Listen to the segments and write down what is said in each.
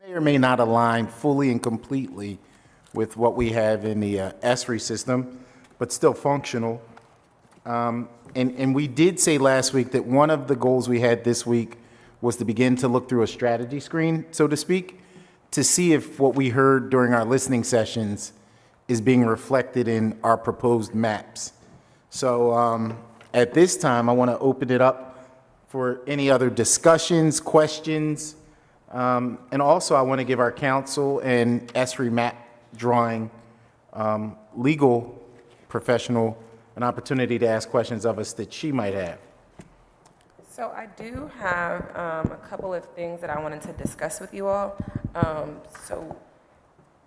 may or may not align fully and completely with what we have in the ESRI system, but still functional. And we did say last week that one of the goals we had this week was to begin to look through a strategy screen, so to speak, to see if what we heard during our listening sessions is being reflected in our proposed maps. So at this time, I want to open it up for any other discussions, questions, and also I want to give our council and ESRI map drawing legal professional an opportunity to ask questions of us that she might have. So I do have a couple of things that I wanted to discuss with you all. So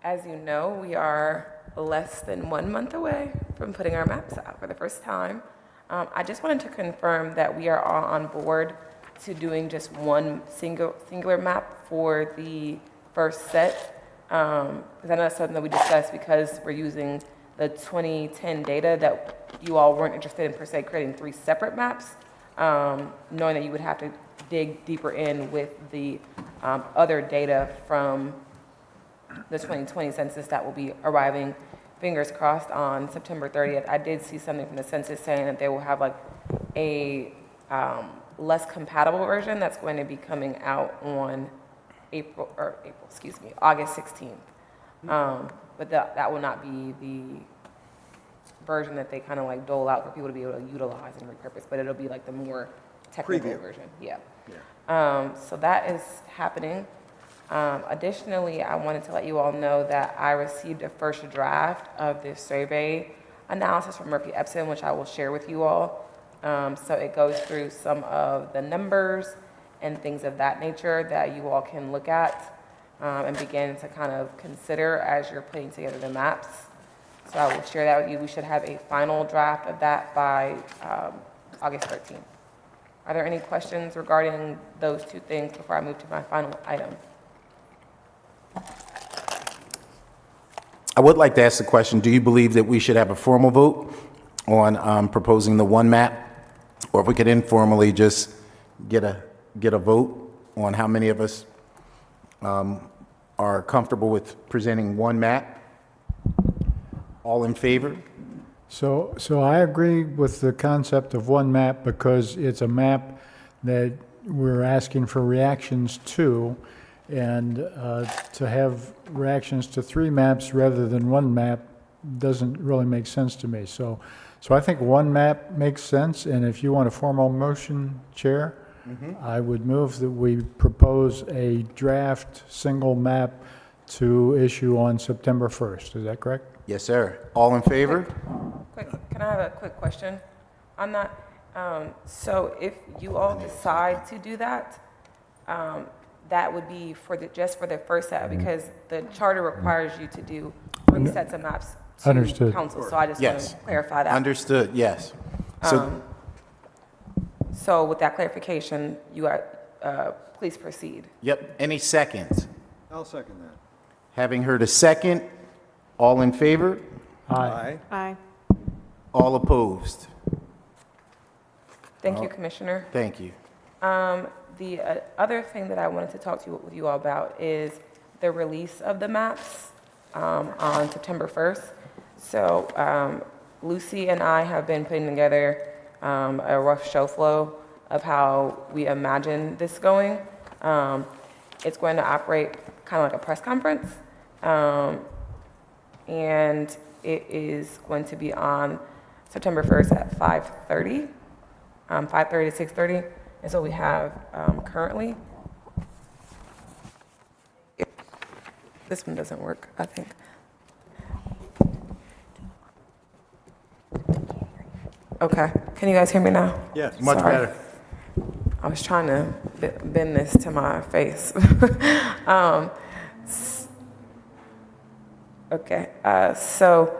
as you know, we are less than 1 month away from putting our maps out for the first time. I just wanted to confirm that we are all on board to doing just one singular map for the first set. Because I know that's something that we discussed because we're using the 2010 data that you all weren't interested in per se creating 3 separate maps, knowing that you would have to dig deeper in with the other data from the 2020 census that will be arriving, fingers crossed, on September 30th. I did see something from the census saying that they will have like a less compatible version that's going to be coming out on August 16th. But that will not be the version that they kind of like dole out for people to be able to utilize and repurpose, but it'll be like the more technical version. Yeah. So that is happening. Additionally, I wanted to let you all know that I received a first draft of this survey analysis from Murphy Epson, which I will share with you all. So it goes through some of the numbers and things of that nature that you all can look at and begin to kind of consider as you're putting together the maps. So I will share that with you. We should have a final draft of that by August 13th. Are there any questions regarding those 2 things before I move to my final item? I would like to ask the question, do you believe that we should have a formal vote on proposing the one map? Or if we could informally just get a vote on how many of us are comfortable with presenting one map? All in favor? So I agree with the concept of one map because it's a map that we're asking for reactions to, and to have reactions to 3 maps rather than one map doesn't really make sense to me. So I think one map makes sense, and if you want a formal motion, Chair, I would move that we propose a draft single map to issue on September 1st. Is that correct? Yes, sir. All in favor? Can I have a quick question on that? So if you all decide to do that, that would be just for the first set, because the charter requires you to do 3 sets of maps to Understood. council. So I just want to clarify that. Understood, yes. So with that clarification, you are, please proceed. Yep, any seconds? I'll second that. Having heard a second, all in favor? Aye. Aye. All opposed? Thank you, Commissioner. Thank you. The other thing that I wanted to talk with you all about is the release of the maps on September 1st. So Lucy and I have been putting together a rough show flow of how we imagine this going. It's going to operate kind of like a press conference, and it is going to be on September 1st at 5:30, 5:30 to 6:30. And so we have currently, this one doesn't work, I think. Okay, can you guys hear me now? Yes. Much Sorry. better. I was trying to bend this to my face. Okay, so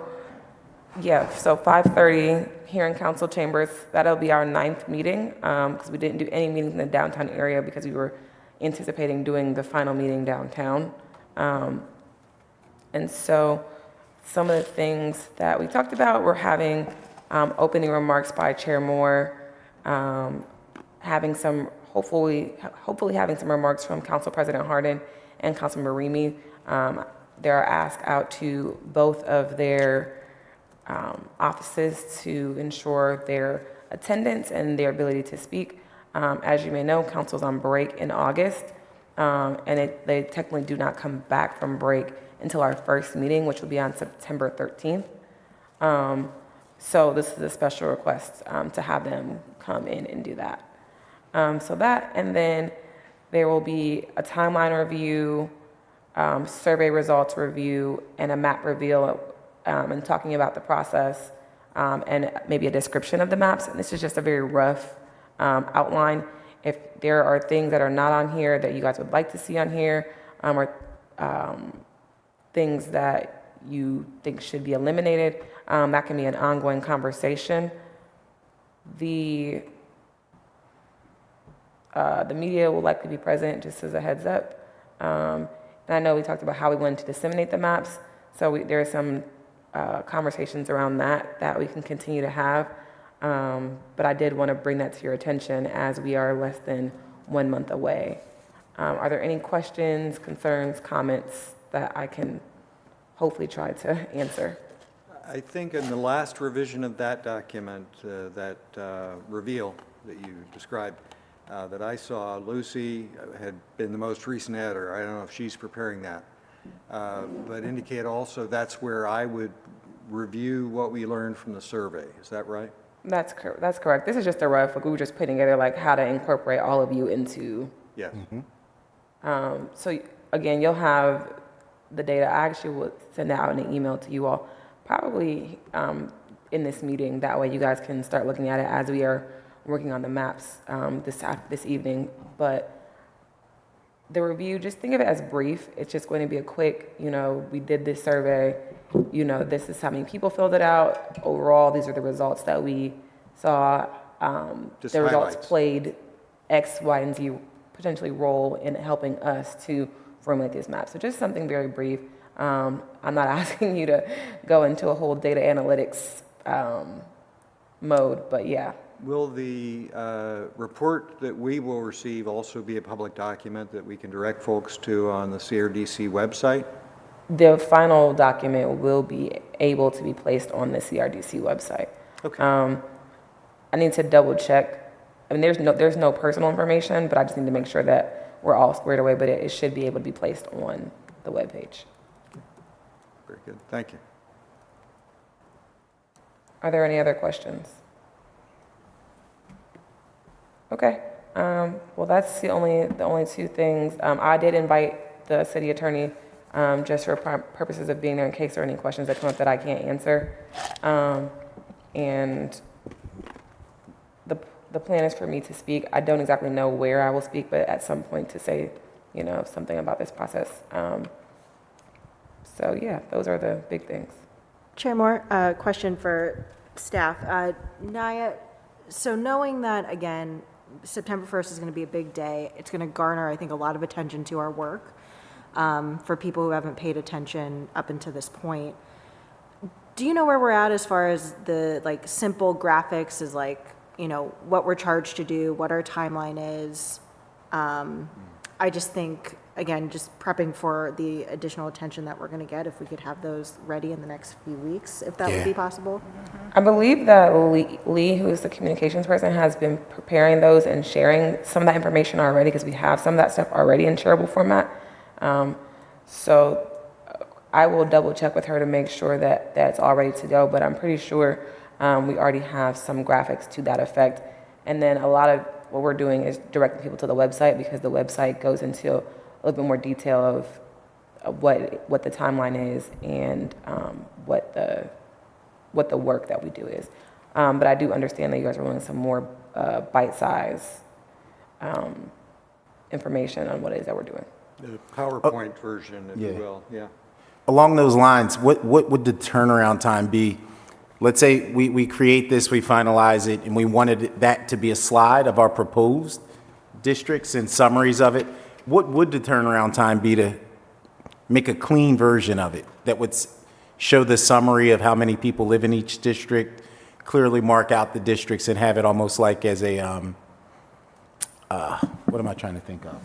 5:30 here in council chambers. That'll be our 9th meeting, because we didn't do any meetings in the downtown area because we were anticipating doing the final meeting downtown. And so some of the things that we talked about, we're having opening remarks by Chair Moore, having some hopefully having some remarks from Council President Harden and Councilmember Remy. There are asks out to both of their offices to ensure their attendance and their ability to speak. As you may know, council's on break in August, and they technically do not come back from break until our first meeting, which will be on September 13th. So this is a special request to have them come in and do that. So that, and then there will be a timeline review, survey results review, and a map reveal, and talking about the process, and maybe a description of the maps. And this is just a very rough outline. If there are things that are not on here that you guys would like to see on here, or things that you think should be eliminated, that can be an ongoing conversation. The media will likely be present, just as a heads up. And I know we talked about how we wanted to disseminate the maps, so there are some conversations around that we can continue to have. But I did want to bring that to your attention as we are less than 1 month away. Are there any questions, concerns, comments that I can hopefully try to answer? I think in the last revision of that document, that reveal that you described, that I saw, Lucy had been the most recent editor. I don't know if she's preparing that. But indicate also that's where I would review what we learned from the survey. Is that right? That's correct. This is just a rough, we were just putting together like how to incorporate all of you into. Yes. So again, you'll have the data. I actually will send out an email to you all, probably in this meeting. That way you guys can start looking at it as we are working on the maps this evening. But the review, just think of it as brief. It's just going to be a quick, we did this survey, this is how many people filled it out. Overall, these are the results that we saw. Just the results highlights. played X, Y, and Z potentially role in helping us to formulate these maps. So just something very brief. I'm not asking you to go into a whole data analytics mode, but yeah. Will the report that we will receive also be a public document that we can direct folks to on the CRDC website? The final document will be able to be placed on the CRDC website. Okay. I need to double check. I mean, there's no personal information, but I just need to make sure that we're all squared away, but it should be able to be placed on the webpage. Very good. Thank you. Are there any other questions? Okay. Well, that's the only two things. I did invite the city attorney just for purposes of being there in case there are any questions that come up that I can't answer. And the plan is for me to speak. I don't exactly know where I will speak, but at some point to say, something about this process. So yeah, those are the big things. Chair Moore, question for staff. Naya, so knowing that, again, September 1st is going to be a big day, it's going to garner, I think, a lot of attention to our work for people who haven't paid attention up until this point. Do you know where we're at as far as the simple graphics is what we're charged to do, what our timeline is? I just think, again, just prepping for the additional attention that we're going to get, if we could have those ready in the next few weeks, if that would be possible. I believe that Lee, who is the communications person, has been preparing those and sharing some of that information already, because we have some of that stuff already in shareable format. So I will double check with her to make sure that that's all ready to go, but I'm pretty sure we already have some graphics to that effect. And then a lot of what we're doing is directing people to the website, because the website goes into a little bit more detail of what the timeline is and what the work that we do is. But I do understand that you guys are wanting some more bite-size information on what it is that we're doing. The PowerPoint version, if you yeah. will. Yeah. Along those lines, what would the turnaround time be? Let's say we create this, we finalize it, and we wanted that to be a slide of our proposed districts and summaries of it. What would the turnaround time be to make a clean version of it that would show the summary of how many people live in each district, clearly mark out the districts, and have it almost like as a what am I trying to think of?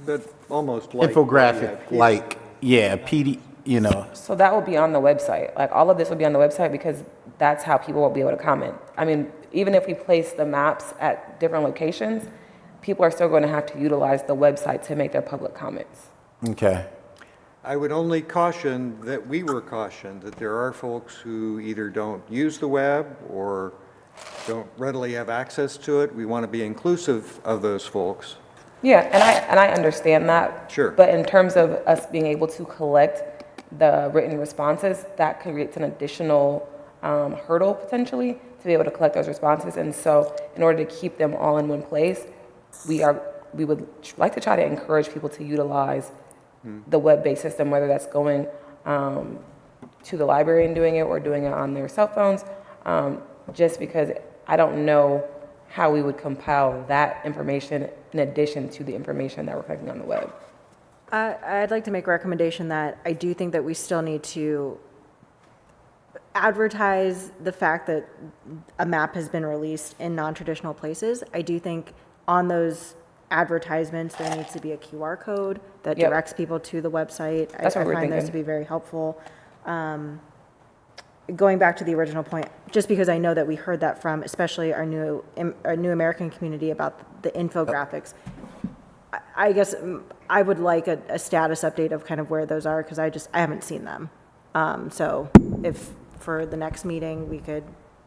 But almost like. what we have Infographic, here. like, yeah, PD, you know, So that will be on the website. Like, all of this will be on the website because that's how people will be able to comment. I mean, even if we place the maps at different locations, people are still going to have to utilize the website to make their public comments. okay. I would only caution that we were cautioned that there are folks who either don't use the web or don't readily have access to it. We want to be inclusive of those folks. Yeah, and I understand that. Sure. But in terms of us being able to collect the written responses, that creates an additional hurdle potentially to be able to collect those responses. And so in order to keep them all in one place, we would like to try to encourage people to utilize the web-based system, whether that's going to the library and doing it or doing it on their cell phones, just because I don't know how we would compile that information in addition to the information that we're collecting on the web. I'd like to make a recommendation that I do think that we still need to advertise the fact that a map has been released in non-traditional places. I do think on those advertisements, there needs to be a QR code that Yep. directs people to the website. That's what we're I find those thinking. to be very helpful. Going back to the original point, just because I know that we heard that from especially our new American community about the infographics, I guess I would like a status update of kind of where those are, because I haven't seen them. So if for the next meeting, we could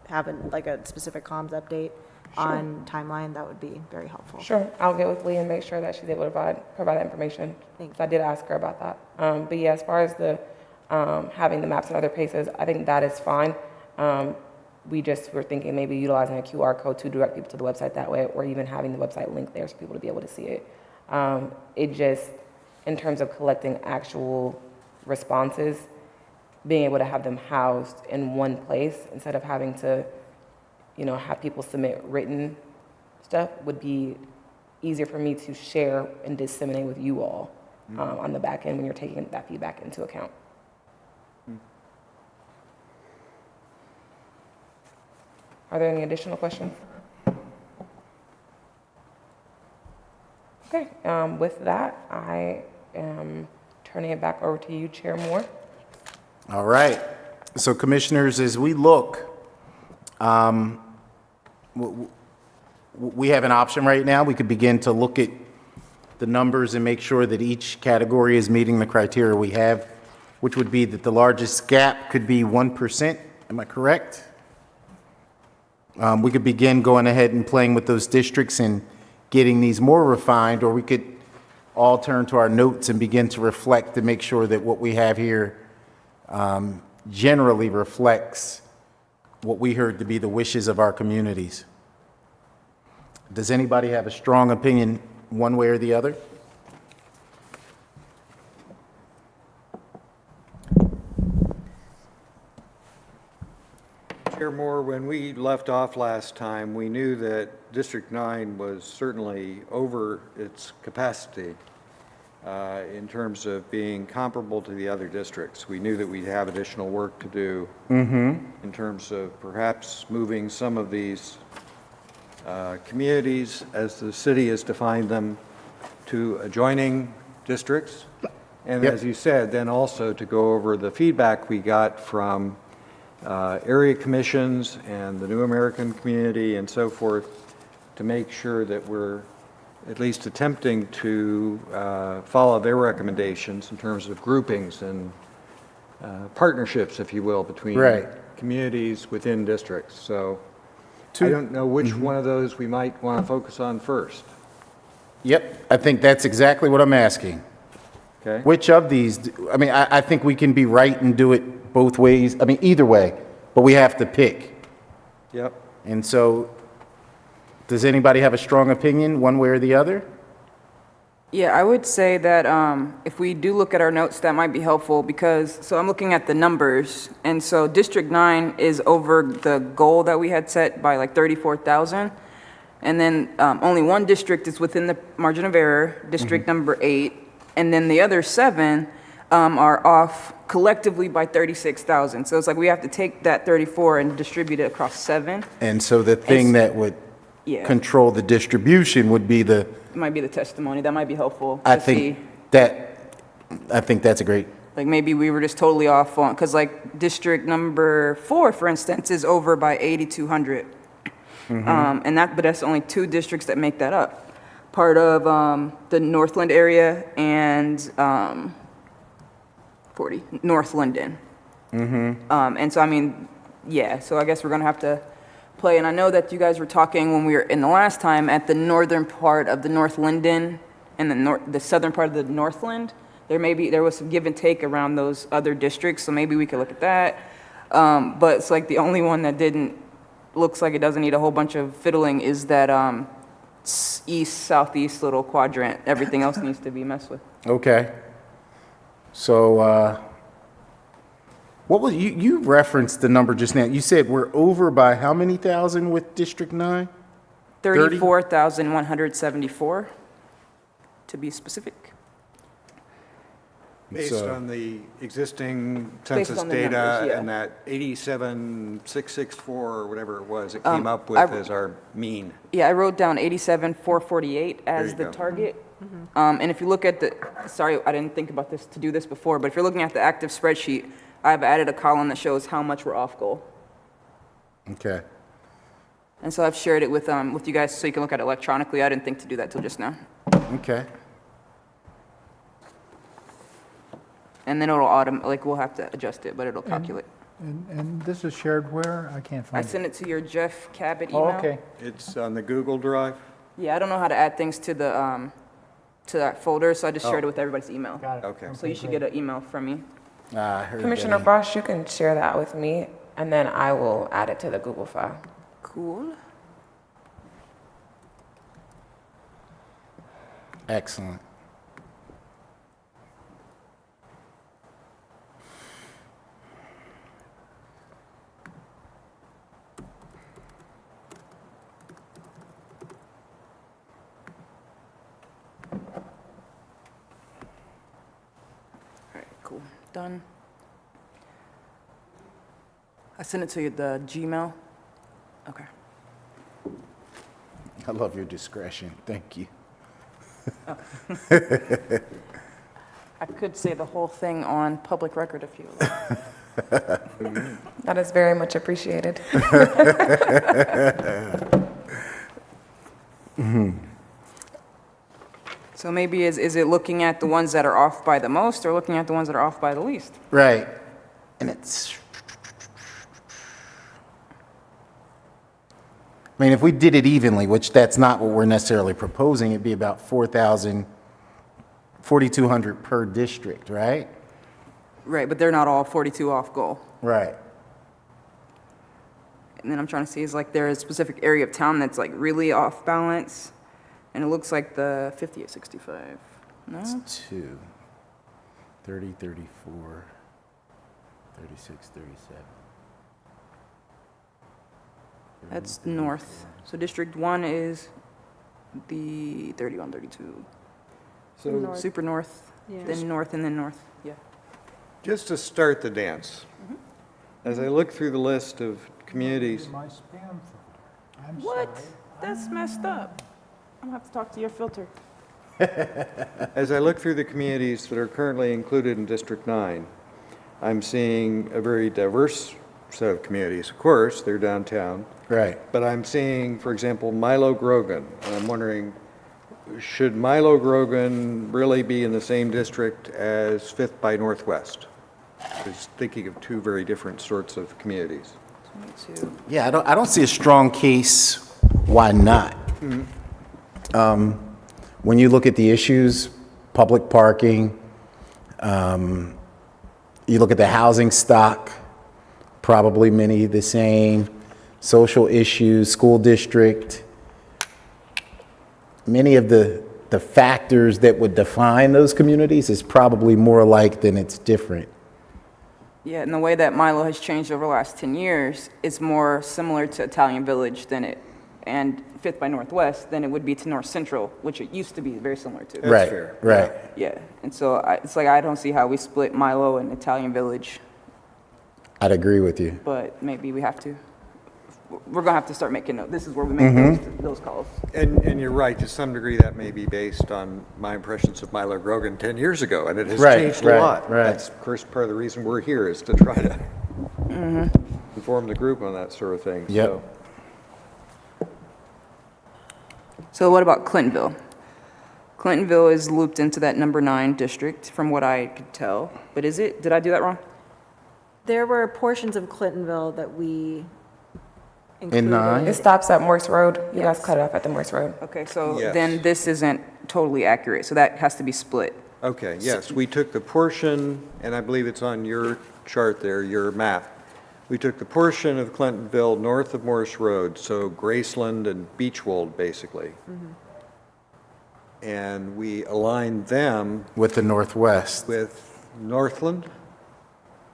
have a specific comms update on timeline, that would be very helpful. Sure, I'll get with Lee and make sure that she's able to provide that information. Thank I did ask her about that. But yeah, as far as the having the maps in other places, I think that is fine. We just were thinking maybe utilizing a QR code to direct people to the website that way, or even having the website link there for people to be able to see it. It just, in terms of collecting actual responses, being able to have them housed in one place instead of having to, have people submit written stuff would be easier for me to share and disseminate with you all on the back end when you're taking that feedback into account. Are there any additional questions? Okay, with that, I am turning it back over to you, Chair Moore. All right. So commissioners, as we look, we have an option right now. We could begin to look at the numbers and make sure that each category is meeting the criteria we have, which would be that the largest gap could be 1%. Am I correct? We could begin going ahead and playing with those districts and getting these more refined, or we could all turn to our notes and begin to reflect to make sure that what we have here generally reflects what we heard to be the wishes of our communities. Does anybody have a strong opinion one way or the other? Chair Moore, when we left off last time, we knew that District 9 was certainly over its capacity in terms of being comparable to the other districts. We knew that we'd have additional work to do in terms of perhaps moving some of these communities, as the city has defined them, to adjoining districts. And Yep. as you said, then also to go over the feedback we got from area commissions and the New American community and so forth, to make sure that we're at least attempting to follow their recommendations in terms of groupings and partnerships, if you will, between Right. communities within districts. So I don't know which one of those we might want to focus on first. Yep, I think that's exactly what I'm asking. Okay? Which of these, I think we can be right and do it both ways, either way, but we have to pick. Yep. And so, does anybody have a strong opinion, one way or the other? Yeah, I would say that if we do look at our notes, that might be helpful because, so I'm looking at the numbers, and so District 9 is over the goal that we had set by like 34,000, and then only one district is within the margin of error, District number 8, and then the other 7 are off collectively by 36,000. So it's like we have to take that 34 and distribute it across 7. And so the thing that would Yeah. control the distribution would be the, Might be the testimony, that might be helpful I to see. think that's a great, Like maybe we were just totally off on, because like District number 4, for instance, is over by 8,200. And but that's only 2 districts that make that up. Part of the Northland area and 40, North Linden. And so, I mean, yeah, so I guess we're gonna have to play, and I know that you guys were talking when we were in the last time at the northern part of the North Linden and the southern part of the Northland. There was some give and take around those other districts, so maybe we could look at that. But it's like the only one that looks like it doesn't need a whole bunch of fiddling is that east, southeast little quadrant. Everything else needs to be messed with. okay. So, what was, you referenced the number just now. You said we're over by how many thousand with District 9? 34,174, to be specific. Based So- on the existing Based census on the data numbers, yeah. and that 87,664 or whatever it was, it came up with as our mean. Yeah, I wrote down 87,448 as you the go. target. And if you look at sorry, I didn't think about this to do this before, but if you're looking at the active spreadsheet, I've added a column that shows how much we're off goal. Okay. And so I've shared it with you guys so you can look at it electronically. I didn't think to do that till just now. Okay. And then we'll have to adjust it, but it'll calculate. And this is shared where? I can't I find it. sent it to your Jeff Cabot email. Oh, okay. It's on the Google Drive. Yeah, I don't know how to add things to the to that folder, so I just shared it with everybody's email. Got it. Okay. So you should get an email from me. I heard Commissioner that. Bosch, you can share that with me, and then I will add it to the Google file. Cool. Excellent. All right, cool. Done. I sent it to you, the Gmail. Okay. I love your discretion. Thank you. I could say the whole thing on public record if you like. That is very much appreciated. So maybe is it looking at the ones that are off by the most or looking at the ones that are off by the least? Right. And I mean, if we did it evenly, which that's not what we're necessarily proposing, it'd be about 4,200 per district, right? Right, but they're not all 42 off goal. Right. And then I'm trying to see is like there is a specific area of town that's like really off balance. And it looks like the 50 at 65. No? It's 2, 30, 34, 36, 37. That's north. So District 1 is the 31, 32. So Super north, Yeah. then north, and then north. Yeah. just to start the dance, as I look through the list of communities, My spam folder. I'm What? sorry. That's messed up. I'm gonna have to talk to your filter. as I look through the communities that are currently included in District 9, I'm seeing a very diverse set of communities. Of course, they're downtown, Right. but I'm seeing, for example, Milo Grogan, and I'm wondering, should Milo Grogan really be in the same district as Fifth by Northwest? Just thinking of 2 very different sorts of communities. Me too. Yeah, I don't see a strong case why not. When you look at the issues, public parking, you look at the housing stock, probably many the same, social issues, school district, many of the factors that would define those communities is probably more alike than it's different. Yeah, and the way that Milo has changed over the last 10 years is more similar to Italian Village and Fifth by Northwest than it would be to North Central, which it used to be very similar to. That's Right, fair. right. Yeah, and so it's like I don't see how we split Milo and Italian Village, I'd agree with you. but maybe we have to. we're gonna have to start making note. This is where we make those calls. And you're right, to some degree, that may be based on my impressions of Milo Grogan 10 years ago, and it has Right, changed right, a lot. right. That's, of course, part of the reason we're here, is to try to inform the group on that sort of thing. Yep. So, So what about Clintonville? Clintonville is looped into that number 9 district, from what I could tell. But is it? Did I do that wrong? There were portions of Clintonville that we In included. 9? It stops at Morse Road. You guys Yes. cut it off at the Morse Road. Okay, so Yes. then this isn't totally accurate, so that has to be split. okay, yes, we took the portion, and I believe it's on your chart there, your map. We took the portion of Clintonville north of Morse Road, so Graceland and Beechwold, basically. And we aligned them With the Northwest. with Northland?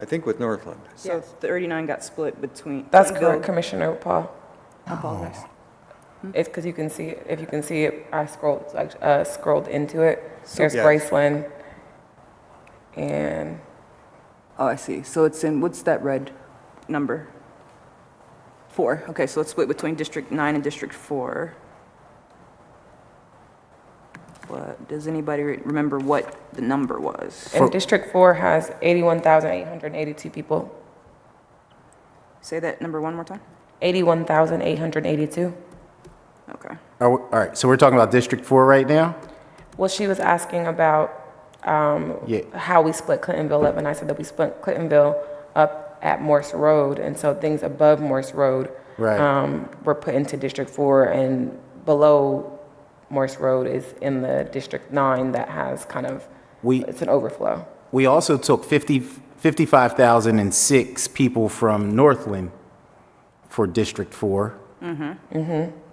I think with Northland. So 39 got split between. That's Clintonville- correct, Commissioner Paul. I apologize. It's because you can see it. If you can see it, I scrolled into it. There's Yes. Graceland. And Oh, I see. So it's in, what's that red number? 4. Okay, so it's split between District 9 and District 4. What, does anybody remember what the number was? and District 4 has 81,882 people. Say that number one more time? 81,882. Okay. All right, so we're talking about District 4 right now? Well, she was asking about Yeah. how we split Clintonville up, and I said that we split Clintonville up at Morse Road, and so things above Morse Road Right. were put into District 4, and below Morse Road is in the District 9 that has kind of, it's an overflow. We also took 55,006 people from Northland for District 4.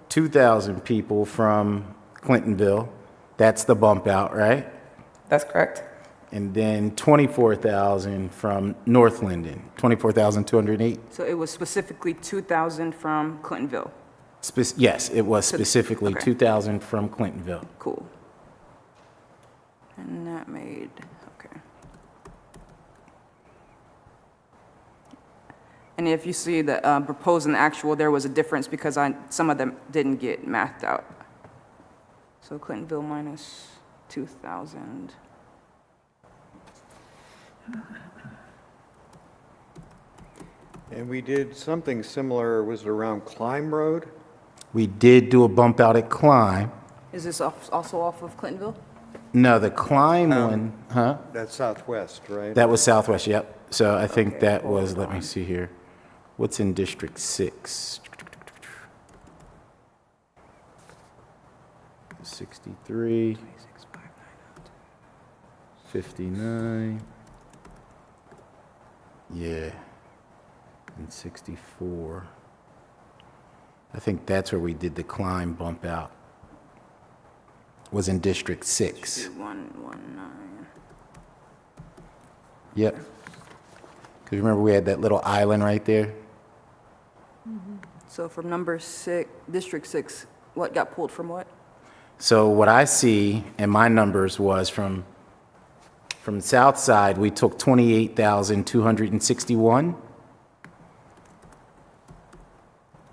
2,000 people from Clintonville. That's the bump out, right? That's correct. And then 24,000 from North Linden, 24,208. So it was specifically 2,000 from Clintonville. Yes, it was specifically okay. 2,000 from Clintonville. Cool. And that made, okay. And if you see the proposed and actual, there was a difference because some of them didn't get mathed out. So Clintonville minus 2,000. And we did something similar, was it around Climb Road? We did do a bump out at Climb. Is this also off of Clintonville? No, the Climb one, huh? That's southwest, right? That was Southwest, yep. So I think Okay, that was, hold let me on. see here. What's in District 6? 63, 59. Yeah, and 64. I think that's where we did the Climb bump out. Was in District 6. 2119. Yep. Because remember we had that little island right there? So from number 6, District 6, what got pulled from what? So what I see in my numbers was from south side, we took 28,261.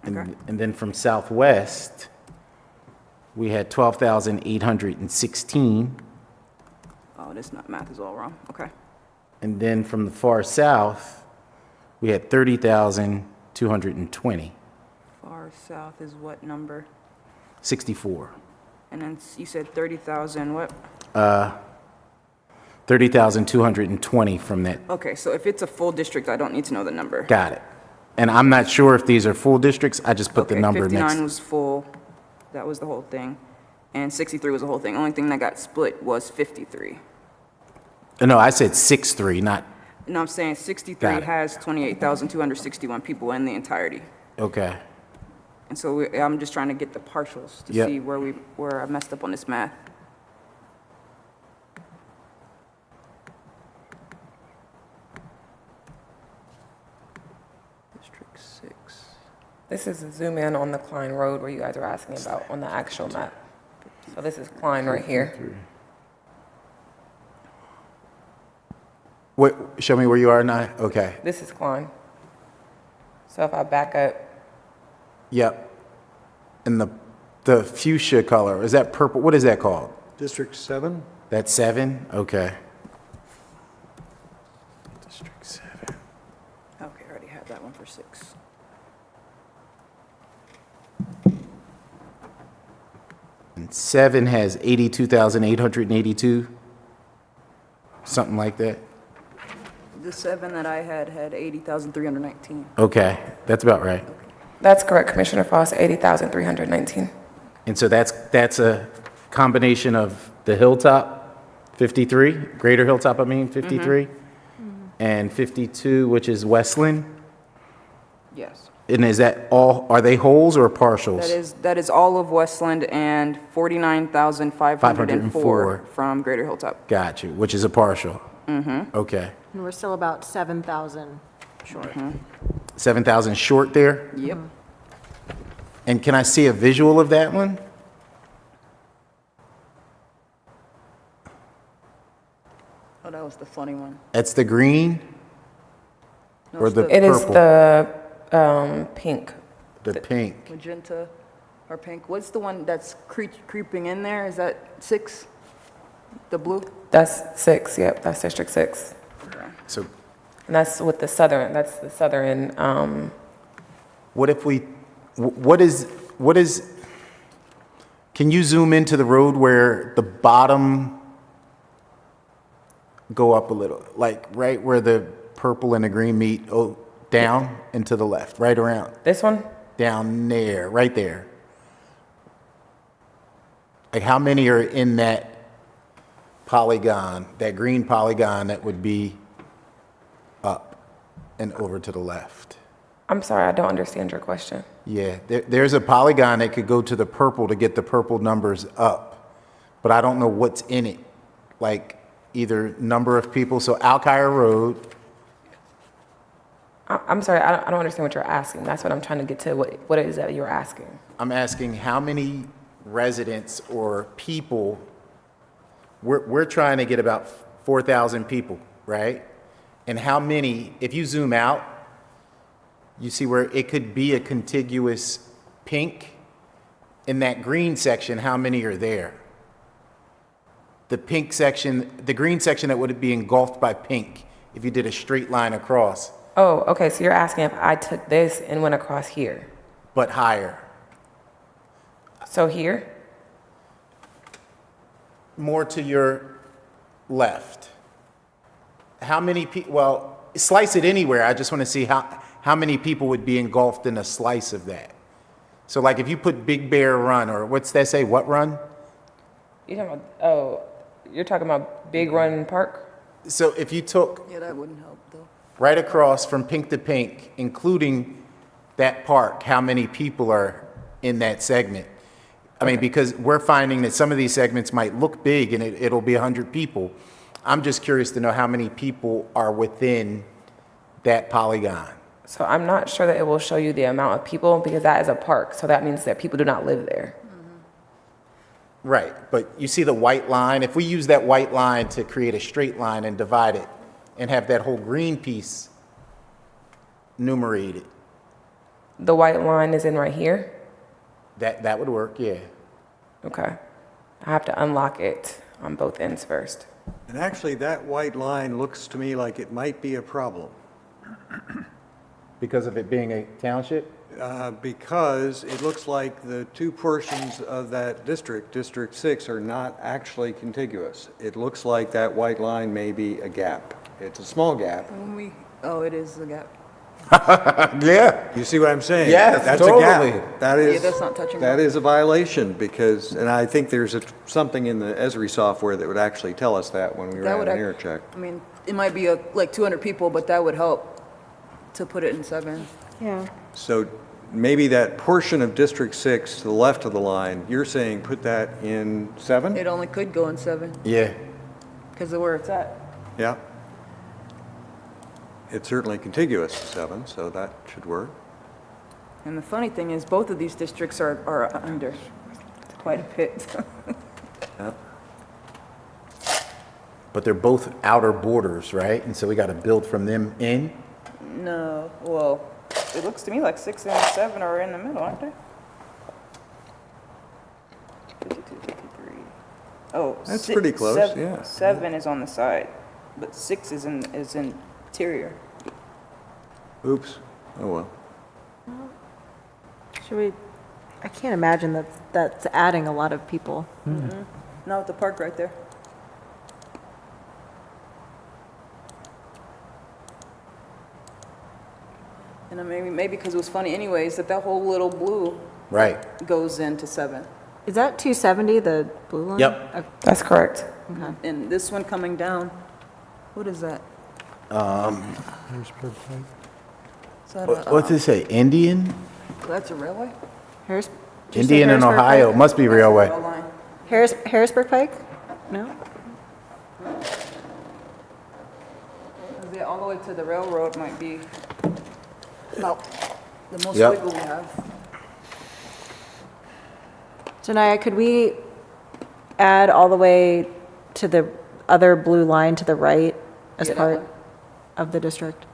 Okay. And then from southwest, we had 12,816. Oh, this math is all wrong. Okay. And then from the far south, we had 30,220, Far south is what number? 64. And then you said 30,000 what? 30,220 from that. Okay, so if it's a full district, I don't need to know the number. Got it. And I'm not sure if these are full districts. I just put the Okay, number 59 next. was full. That was the whole thing. And 63 was the whole thing. Only thing that got split was 53. No, I said 6-3, not, No, I'm saying 63 Got it. has 28,261 people in the entirety. okay. And so I'm just trying to get the partials to Yep. see where I messed up on this math. District 6. This is a zoom in on the Klein Road where you guys are asking about on the actual map. So this is Klein right here. What, show me where you are now? Okay. This is Klein. So if I back up Yep. And the fuchsia color, is that purple? What is that called? District 7? That's 7? Okay. District 7. Okay, I already have that one for 6. And 7 has 82,882, something like that. The 7 that I had 80,319. Okay, that's about right. That's correct, Commissioner Foss, 80,319. And so that's a combination of the Hilltop, 53, Greater Hilltop, 53, and 52, which is Westland. Yes. And is that all, are they wholes or partials? That is all of Westland and 49,504 from Greater Hilltop. Got you, which is a partial. Okay. And we're still about 7,000 short. 7,000 short there? Yep. And can I see a visual of that one? Oh, that was the funny one. That's the green No, or it's the It is purple? the pink. The pink. magenta or pink. What's the one that's creeping in there? Is that 6? The blue? That's 6, yep, that's District 6. So And that's with the southern, that's the southern, what if we, what is, can you zoom into the road where the bottom go up a little, like right where the purple and the green meet, down and to the left, right around, this one? down there, right there? Like how many are in that polygon, that green polygon that would be up and over to the left? I'm sorry, I don't understand your question. Yeah, there's a polygon that could go to the purple to get the purple numbers up, but I don't know what's in it. Like either number of people, so Alkire Road, I'm sorry, I don't understand what you're asking. That's what I'm trying to get to, what it is that you're asking. I'm asking how many residents or people, we're trying to get about 4,000 people, right? And how many, if you zoom out, you see where it could be a contiguous pink. In that green section, how many are there? The pink section, the green section that would be engulfed by pink, if you did a straight line across, Oh, okay, so you're asking if I took this and went across here. but higher. So here? More to your left. How many people, well, slice it anywhere. I just want to see how many people would be engulfed in a slice of that. So like if you put Big Bear Run, or what's that say, what run? You're talking about Big Run Park? So if you took Yeah, that wouldn't help though. right across from pink to pink, including that park, how many people are in that segment? I mean, because we're finding that some of these segments might look big and it'll be 100 people. I'm just curious to know how many people are within that polygon. So I'm not sure that it will show you the amount of people because that is a park. So that means that people do not live there. Right, but you see the white line? If we use that white line to create a straight line and divide it and have that whole green piece numerated, The white line is in right here? that would work, yeah. Okay. I have to unlock it on both ends first. And actually, that white line looks to me like it might be a problem, Because of it being a township? because it looks like the two portions of that district, District 6, are not actually contiguous. It looks like that white line may be a gap. It's a small gap. It is the gap. Yeah. You see what I'm saying? Yes, That's totally. a gap. That is, Yeah, that's not touching that that. is a violation because, and I think there's something in the Esri software that would actually tell us that when we That ran would an ac- air check. I mean, it might be like 200 people, but that would help to put it in 7. Yeah. So maybe that portion of District 6 to the left of the line, you're saying put that in 7? It only could go in 7 Yeah. because of where it's at. Yeah. It's certainly contiguous to 7, so that should work. And the funny thing is, both of these districts are under quite a bit. But they're both outer borders, right? And so we got to build from them in? No, well, it looks to me like 6 and 7 are in the middle, aren't they? 52, 53. Oh, That's si- pretty close, seven- yeah. 7 is on the side, but 6 is interior. Oops, oh well. Should we, I can't imagine that's adding a lot of people. Not with the park right there. And then maybe because it was funny anyways, that whole little blue Right. goes into 7. Is that 270, the blue line? Yep. Okay. That's correct. And this one coming down, what is that? Harrisburg Pike. Is that a, What's it say, Indian? that's a railway? Harris? did you say Indian and Harrisburg Ohio, Pike? must be railway. Rail line. Harrisburg Pike? No? All the way to the railroad might be about the most Yep. wiggle we have. Janaya, could we add all the way to the other blue line to the right as Yeah, that part one. of the district?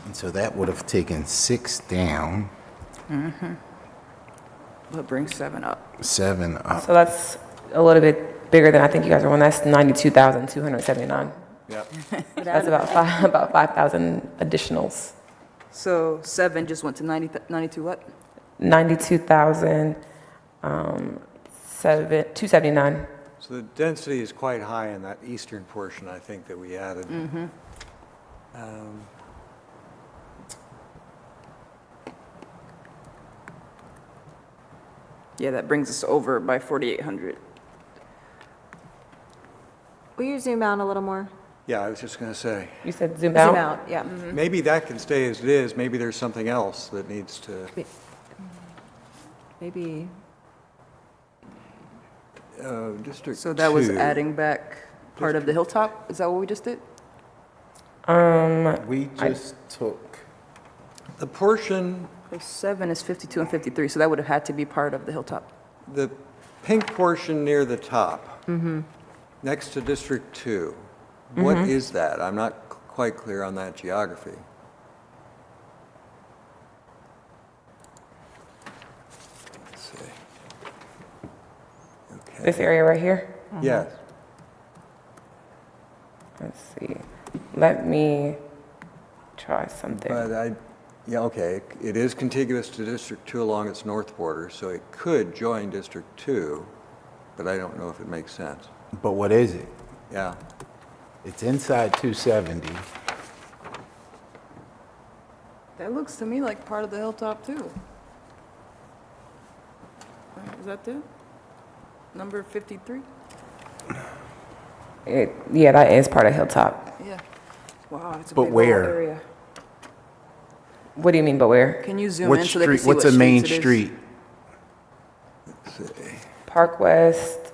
And so that would have taken 6 down, But bring 7 up. 7 up. So that's a little bit bigger than I think you guys are on. That's 92,279. Yeah. That's about 5,000 additionals. So 7 just went to 92 what? 92,000, 279. So the density is quite high in that eastern portion, I think, that we added. Yeah, that brings us over by 4,800. Will you zoom out a little more? Yeah, I was just going to say, You said zoom Zoom out? out, yeah. maybe that can stay as it is, maybe there's something else that needs to, Maybe, District 2. So that was adding back part of the hilltop? Is that what we just did? We just took, The portion, So 7 is 52 and 53, so that would have had to be part of the hilltop. the pink portion near the top, next to District 2, what is that? I'm not quite clear on that geography. Let's see. Okay. This area right here? Yes. Let's see. Let me try something. But yeah, okay, it is contiguous to District 2 along its north border, so it could join District 2, but I don't know if it makes sense. but what is it? Yeah, It's inside 270. That looks to me like part of the hilltop too. Is that too? Number 53? Yeah, that is part of Hilltop. Yeah. Wow, it's a But big old where? area. What do you mean, but where? Can you zoom What in so they can street, see what's what a main streets it is? street? let's see. Park West,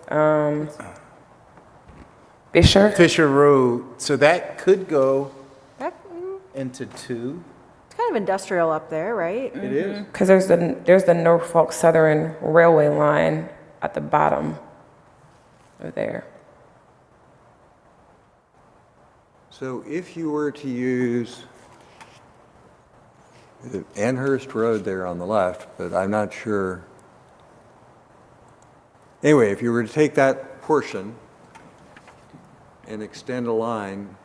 Fisher? Fisher Road, so that could go that, into 2. it's kind of industrial up there, right? It is. Because there's the Norfolk Southern Railway line at the bottom of there. So if you were to use the Amherst Road there on the left, but I'm not sure. Anyway, if you were to take that portion and extend a line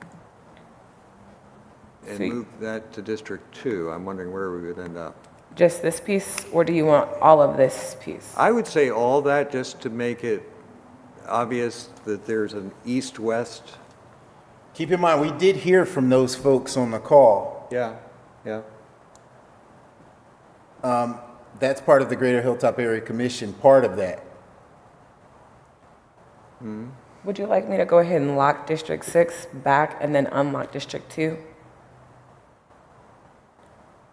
and See. move that to District 2, I'm wondering where we would end up. Just this piece, or do you want all of this piece? I would say all that just to make it obvious that there's an east-west. Keep in mind, we did hear from those folks on the call. Yeah, yeah. That's part of the Greater Hilltop Area Commission, part of that. Would you like me to go ahead and lock District 6 back and then unlock District 2?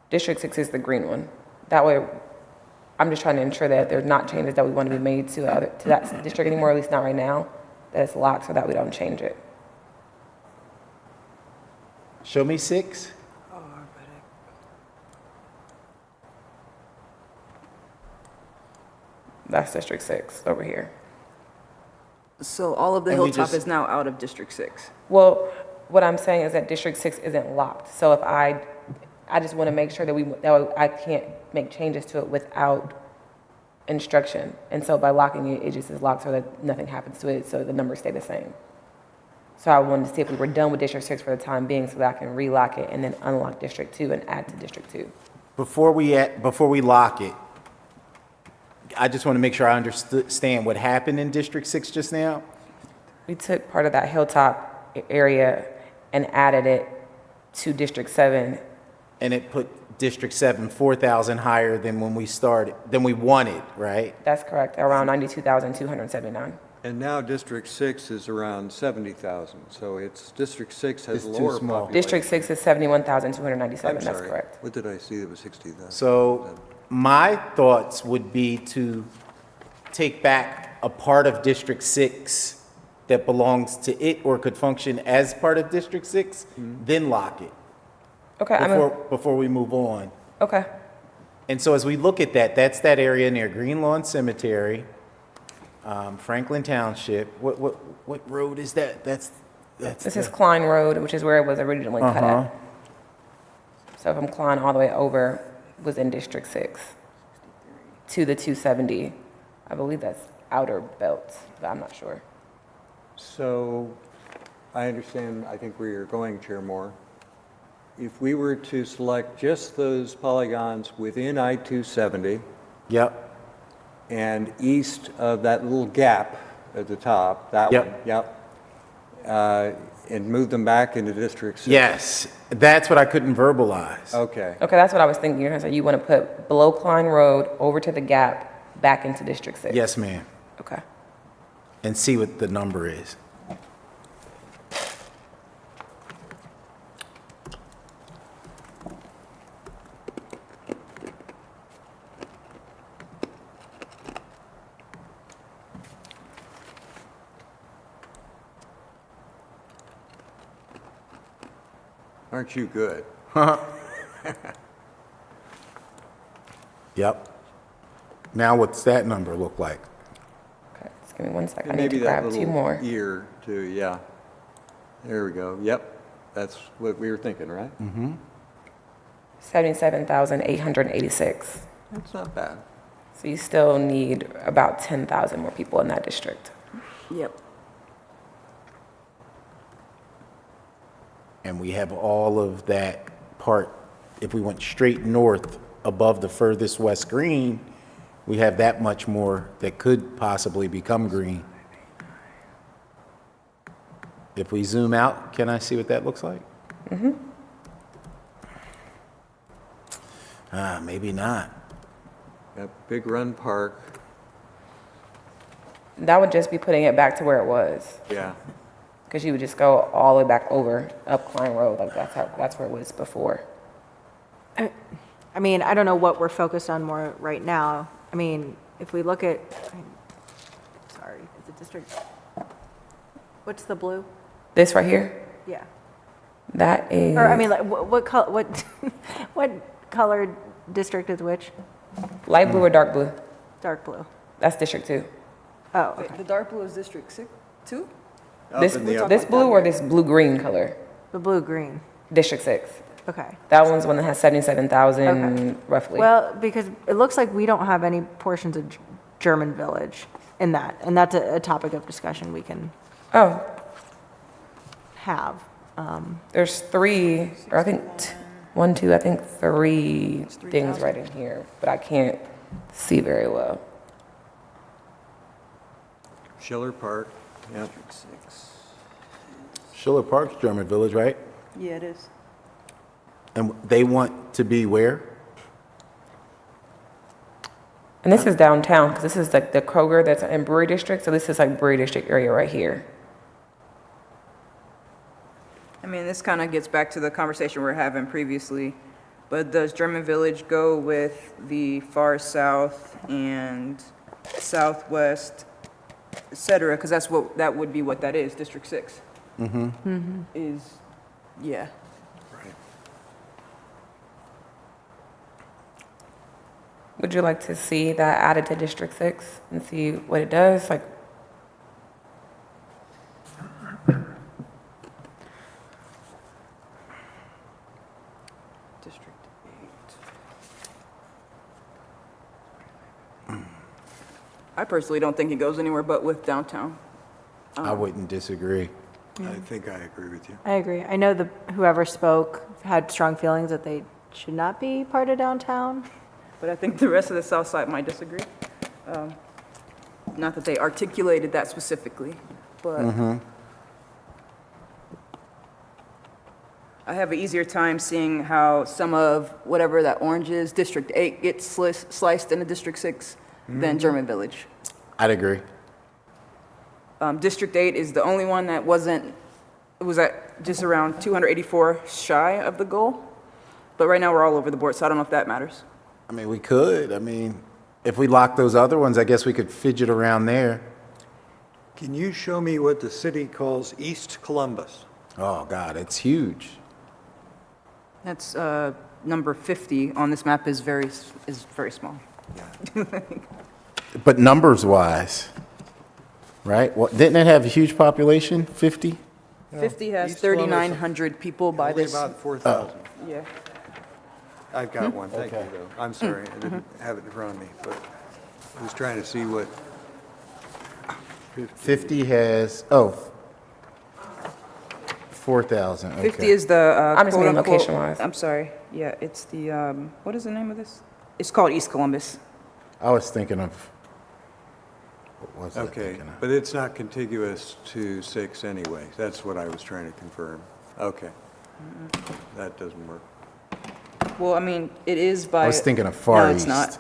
District 6 is the green one. That way, I'm just trying to ensure that there's not changes that we want to be made to that district anymore, at least not right now, that it's locked so that we don't change it. Show me 6. That's District 6 over here. So all of the And we Hilltop just- is now out of District 6. Well, what I'm saying is that District 6 isn't locked. So if I just want to make sure that I can't make changes to it without instruction. And so by locking it, it just is locked so that nothing happens to it, so the numbers stay the same. So I wanted to see if we were done with District 6 for the time being so that I can relock it and then unlock District 2 and add to District 2. Before we lock it, I just want to make sure I understand what happened in District 6 just now. We took part of that Hilltop area and added it to District 7. And it put District 7 4,000 higher than when we started, than we wanted, right? That's correct, around 92,279. And now District 6 is around 70,000, so District 6 has It's too lower small. population. District 6 is 71,297, I'm that's sorry. correct. What did I see that was 60,000? So my thoughts would be to take back a part of District 6 that belongs to it or could function as part of District 6, then lock it Okay, I mean, before we move on. okay. And so as we look at that, that's that area near Green Lawn Cemetery, Franklin Township. What road is that? That's This is Klein Road, which is where it was originally cut Uh-huh. at. So from Klein all the way over was in District 6 to the 270. I believe that's Outer Belt, but I'm not sure. So I understand, I think where you're going, Chair Moore. If we were to select just those polygons within I-270 Yep. and east of that little gap at the top, that Yep. one, and move them back into District 6? Yes, that's what I couldn't verbalize. Okay. Okay, that's what I was thinking. You're gonna say you want to put below Klein Road over to the gap back into District 6. Yes, ma'am. Okay. And see what the number is. Aren't you good? Yep. Now what's that number look like? Okay, just give me one second. I And need to maybe that grab two little more. ear too, yeah. There we go, yep. That's what we were thinking, right? 77,886. That's not bad. So you still need about 10,000 more people in that district. Yep. And we have all of that part, if we went straight north above the furthest west green, we have that much more that could possibly become green. If we zoom out, can I see what that looks like? Maybe not. Got Big Run Park, That would just be putting it back to where it was. yeah. Because you would just go all the way back over, up Klein Road, like that's where it was before. I mean, I don't know what we're focused on more right now. I mean, if we look at, sorry, is it District, what's the blue? This right here, Yeah. that is. Or, I mean, like, what colored district is which? Light blue or dark blue? Dark blue. That's District 2. Oh, okay. The dark blue is District 6, 2? This, in the upper- this blue or this blue-green color? The blue-green. District 6. Okay. That one's one that has 77,000 Okay. roughly. Well, because it looks like we don't have any portions of German Village in that, and that's a topic of discussion we can Oh, have. there's three, or I think, I think three things right in here, but I can't see very well. Schiller Park, yeah. Schiller Park's German Village, right? Yeah, it is. And they want to be where? And this is downtown, because this is like the Kroger that's in Brewery District, so this is like Brewery District area right here. I mean, this kind of gets back to the conversation we were having previously But does German Village go with the far south and southwest, et cetera? Because that would be what that is, District 6. Is, yeah. Would you like to see that added to District 6 and see what it does? Like, District 8. I personally don't think it goes anywhere but with downtown. I wouldn't disagree. I think I agree with you. I agree. I know whoever spoke had strong feelings that they should not be part of downtown. But I think the rest of the south side might disagree. Not that they articulated that specifically, but I have an easier time seeing how some of whatever that orange is, District 8 gets sliced into District 6 than German Village. I'd agree. District 8 is the only one that wasn't, it was at just around 284 shy of the goal. But right now, we're all over the board, so I don't know if that matters. I mean, we could. I mean, if we lock those other ones, I guess we could fidget around there. Can you show me what the city calls East Columbus? Oh, God, it's huge. That's number 50 on this map is very small. But numbers-wise, right? Well, didn't it have a huge population, 50? 50 has East Columbus, 3,900 people by Only this. about 4,000. Yeah. I've got one, thank you, though. I'm sorry, I didn't have it in front of me, but I was trying to see what. 50 has, 4,000, okay. 50 is the I'm just meaning quote-unquote- location-wise. I'm sorry. Yeah, it's the, what is the name of this? It's called East Columbus. I was thinking of, what was I Okay, thinking of? but it's not contiguous to 6 anyway. That's what I was trying to confirm. Okay. That doesn't work. Well, I mean, it is by. I was thinking of Far No, East. it's not.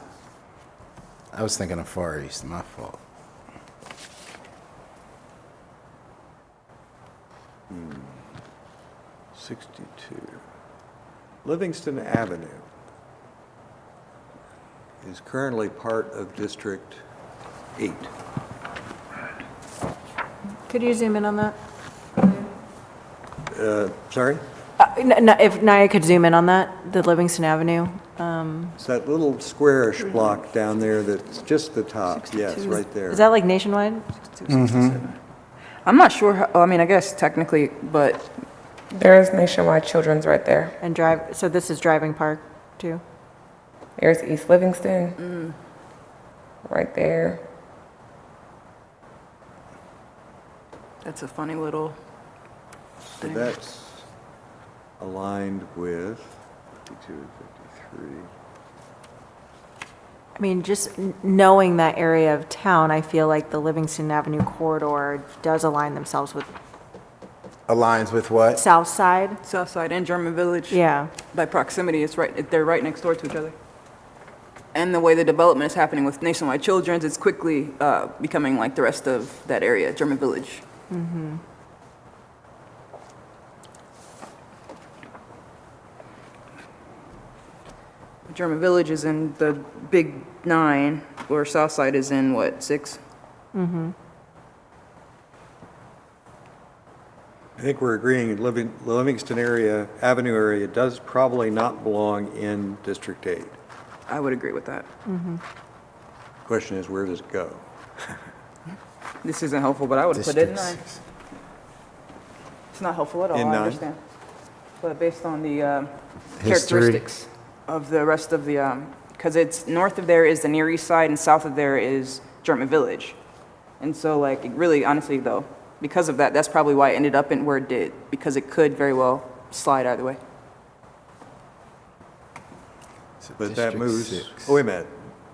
I was thinking of Far East, my fault. 62. Livingston Avenue is currently part of District 8. Could you zoom in on that? Sorry? If Naya could zoom in on that, the Livingston Avenue. It's that little squarish block down there that's just the top. Yes, right there. Is that like nationwide? I'm not sure, I mean, I guess technically, but there's Nationwide Children's right there. And so this is Driving Park too? There's East Livingston. Right there. that's a funny little So thing. that's aligned with 52 and 53. I mean, just knowing that area of town, I feel like the Livingston Avenue corridor does align themselves with Aligns with what? South Side. South Side and German Village. Yeah. By proximity, they're right next door to each other. And the way the development is happening with Nationwide Children's, it's quickly becoming like the rest of that area, German Village. German Village is in the big 9, where South Side is in what, 6? I think we're agreeing Livingston Avenue area does probably not belong in District 8. I would agree with that. Question is, where does it go? This isn't helpful, but I would put it in 9. District 6. It's not helpful at all, In I 9? understand. But based on the History. characteristics of the rest of the, because it's north of there is the Near East Side and south of there is German Village. And so like, it really, honestly though, because of that, that's probably why it ended up in where it did, because it could very well slide either way. So But that District moves, 6. oh, wait a minute.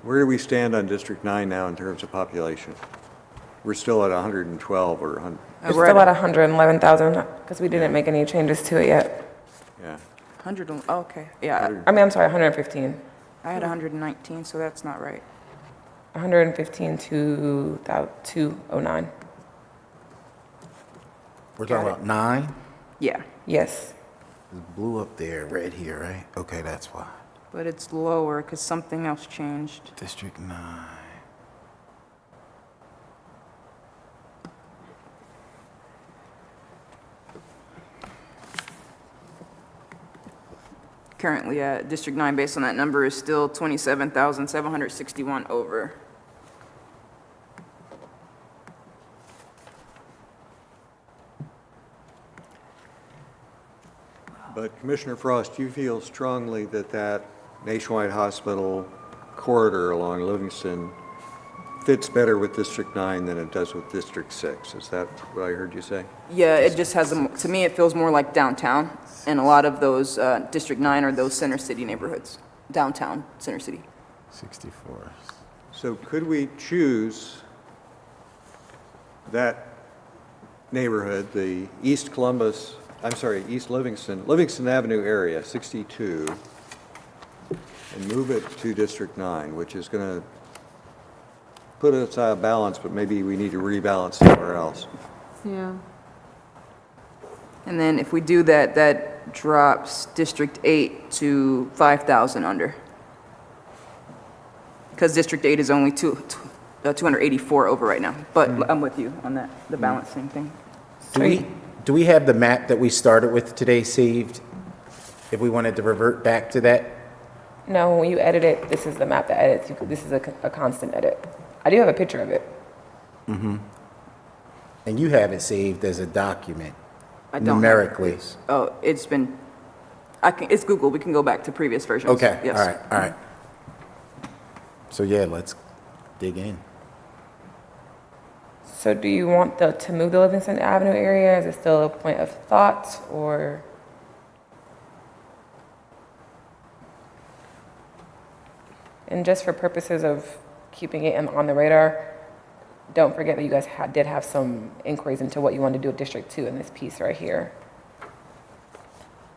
Where do we stand on District 9 now in terms of population? We're still at 112 or 100, It's we're still at at 111,000 because we didn't make any changes to it yet. yeah. 100, oh, okay, yeah, I mean, I'm sorry, 115. I had 119, so that's not right. 115 to 209. We're talking about 9? Yeah, Yes. It's blue up there, red here, right? Okay, that's why. But it's lower because something else changed. District 9. Currently at District 9, based on that number, is still 27,761 over. But Commissioner Frost, you feel strongly that that nationwide hospital corridor along Livingston fits better with District 9 than it does with District 6. Is that what I heard you say? Yeah, it just has, to me, it feels more like downtown, and a lot of those District 9 are those center city neighborhoods, downtown, center city. 64. So could we choose that neighborhood, the East Livingston Avenue area, 62, and move it to District 9, which is going to put us out of balance, but maybe we need to rebalance somewhere else. Yeah. And then if we do that, that drops District 8 to 5,000 under. Because District 8 is only 284 over right now. But I'm with you on that, the balancing thing. Do we have the map that we started with today saved? If we wanted to revert back to that? No, when you edit it, this is the map that edits. This is a constant edit. I do have a picture of it. And you have it saved as a document, I don't have it. numerically. Oh, it's been, it's Google, we can go back to previous versions. Okay, Yes. all right. So yeah, let's dig in. So do you want to move the Livingston Avenue area? Is it still a point of thought, or? And just for purposes of keeping it on the radar, don't forget that you guys did have some inquiries into what you want to do with District 2 in this piece right here.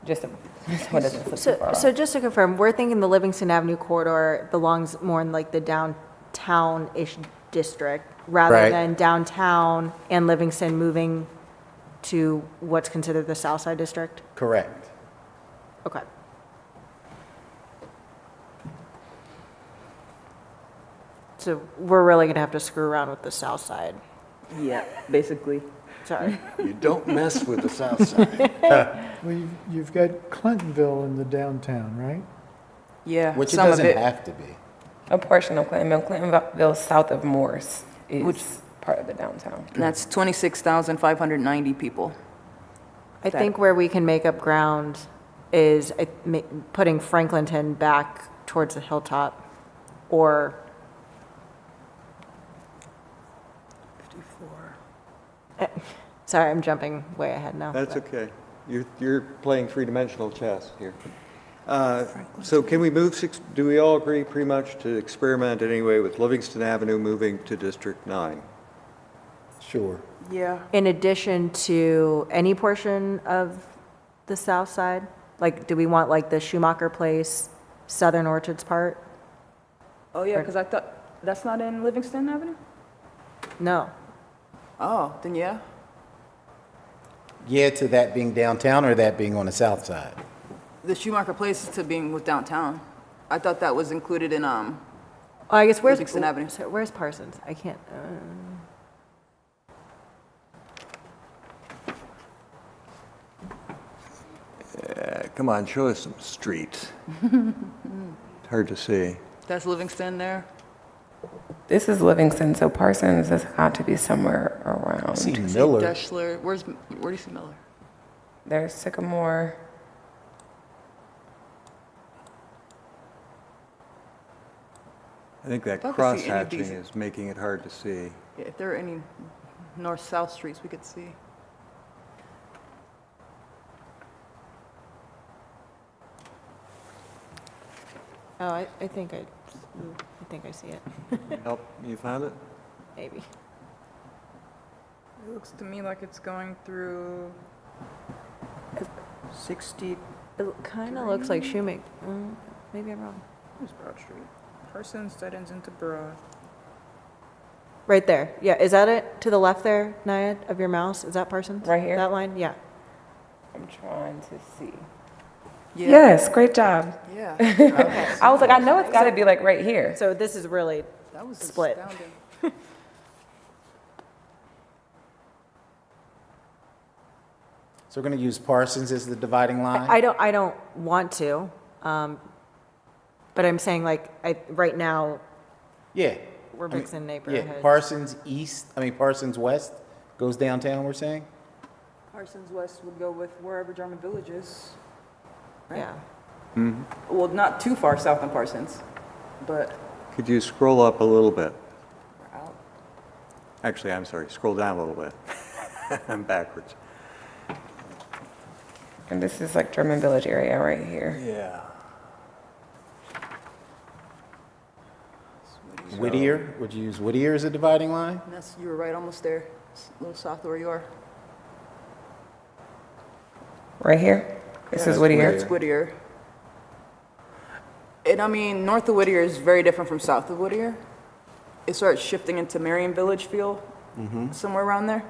Just so it doesn't slip too far So off. just to confirm, we're thinking the Livingston Avenue corridor belongs more in like the downtown-ish district, rather Right. than downtown and Livingston moving to what's considered the South Side District? Correct. Okay. So we're really gonna have to screw around with the South Side. Yeah, basically. Sorry. You don't mess with the south side. Well, you've got Clintonville in the downtown, right? Yeah, Which it some of doesn't it. have to be. A portion of Clintonville south of Morse is part of the downtown. And that's 26,590 people. I think where we can make up ground is putting Franklinton back towards the hilltop, or 54. sorry, I'm jumping way ahead now. That's okay. You're playing three-dimensional chess here. So can we move, do we all agree pretty much to experiment anyway with Livingston Avenue moving to District 9? Sure. Yeah. In addition to any portion of the south side? Like, do we want like the Schumacher Place, Southern Orchards part? Oh, yeah, because I thought, that's not in Livingston Avenue? No. Oh, then yeah. Yeah, to that being downtown or that being on the south side? The Schumacher Place to being with downtown. I thought that was included in, Oh, I guess where's Livingston Avenue. So where's Parsons? I can't. Come on, show us some streets. Hard to see. That's Livingston there. This is Livingston, so Parsons has got to be somewhere around. See Miller. Deschler, where do you see Miller? There's Sycamore. I think that I'd love to see any of cross-hatching these. is making it hard to see. Yeah, if there are any north-south streets we could see. Oh, I think I see it. Help, you found it? Maybe. It looks to me like it's going through 60. It kind of looks like Shoemaker. Maybe I'm wrong. Where's Broad Street? Parsons, that ends into Broad. Right there. Yeah, is that it? To the left there, Nayad, of your mouse? Is that Parsons? Right here? That line? Yeah. I'm trying to see. Yes, great job. Yeah. I was like, I know it's got to be like right here. So this is really That was split. astounding. So we're going to use Parsons as the dividing line? I don't want to, but I'm saying like, right now, Yeah. we're I mean, mixing Yeah, neighborhoods. Parsons West goes downtown, we're saying? Parsons West would go with wherever Jarman Village is. Yeah. Well, not too far south of Parsons, but Could you scroll up a little bit? we're out. Actually, I'm sorry, scroll down a little bit. I'm backwards. And this is like German Village area right here. Yeah. Whittier, would you use Whittier as a dividing line? And that's, you were right almost there, a little south of where you are. Right here? This is Whittier. That's Whittier. And I mean, north of Whittier is very different from south of Whittier. It starts shifting into Marion Village feel, somewhere around there.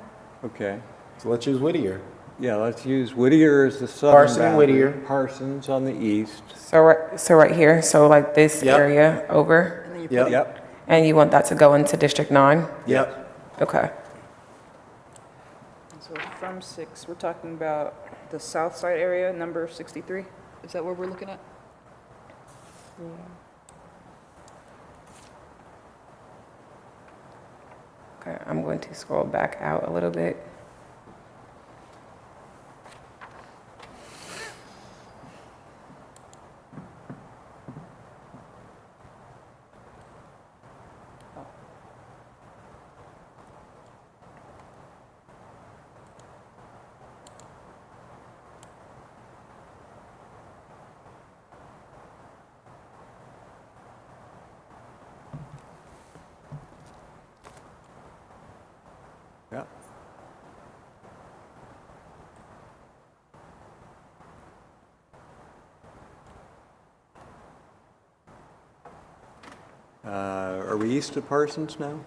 Okay. So let's use Whittier. Yeah, let's use Whittier as the southern Parson and boundary. Whittier. Parsons on the east. So right here, so like this Yep. area over, And then you Yep. Yep. and you want that to go into District 9? Yep. Okay. So from 6, we're talking about the south side area, number 63? Is that what we're looking at? Okay, I'm going to scroll back out a little bit. Yep. Are we east of Parsons now?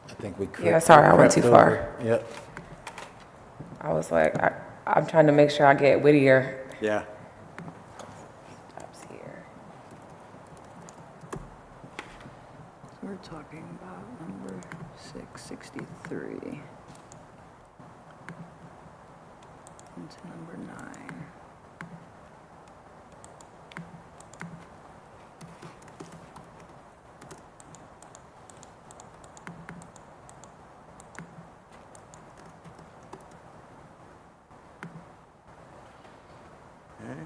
I think we Yeah, sorry, I went too crept far. over. Yep. I was like, I'm trying to make sure I get Whittier. Yeah. Stops here. We're talking about number 663. Into number 9. Okay.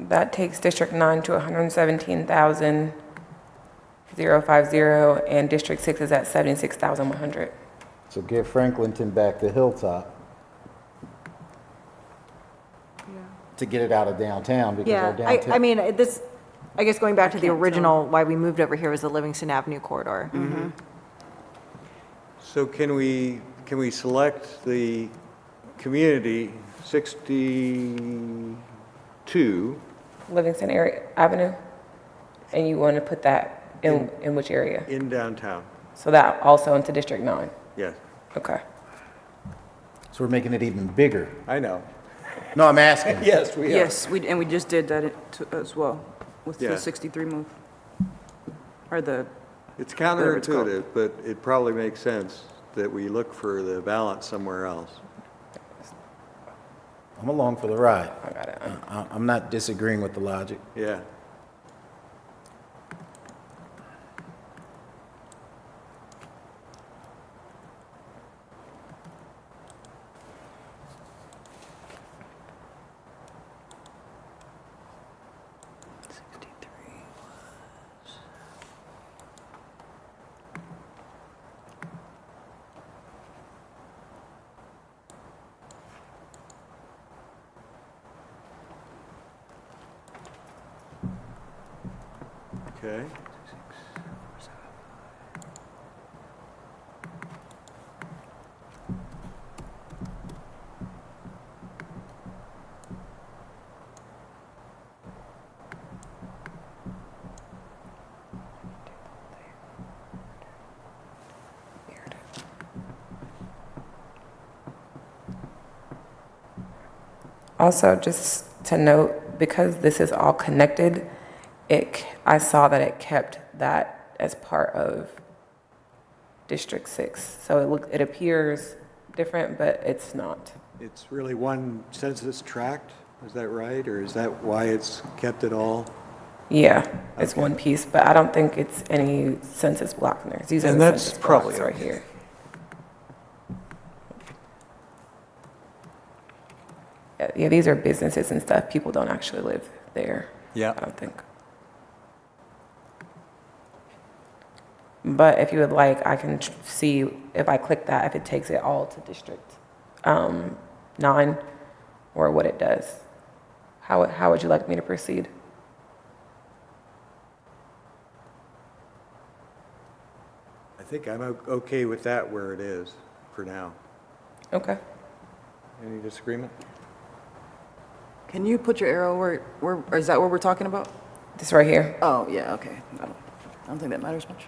That takes District 9 to 117,050, and District 6 is at 76,100. So give Franklinton back the hilltop. To get it out of downtown, because our Yeah, downtown. I mean, this, I guess going back to the original, why we moved over here was the Livingston Avenue corridor. So can we select the community 62 Livingston Avenue, and you want to put that in which area? in downtown? So that also into District 9? Yes, Okay. So we're making it even bigger. I know. No, I'm asking. Yes, we are. Yes, we just did that as well with Yeah. the 63 move. Or the, It's Whatever it's called. counterintuitive, but it probably makes sense that we look for the balance somewhere else. I'm along for the ride. I got it. I'm not disagreeing with the logic. Yeah. Okay. Also, just to note, because this is all connected, I saw that it kept that as part of District 6. So it appears different, but it's not. It's really one census tract, is that right? Or is that why it's kept it all? Yeah, it's one piece, but I don't think it's any census blocks in there. These are And the that's census probably blocks right okay. here. Yeah, these are businesses and stuff. People don't actually live there. Yeah. I don't think. But if you would like, I can see if I click that, if it takes it all to District 9 or what it does. How would you like me to proceed? I think I'm okay with that where it is for now. Okay. Any disagreement? Can you put your arrow where, is that what we're talking about? This right here. Oh, yeah, okay. I don't think that matters much.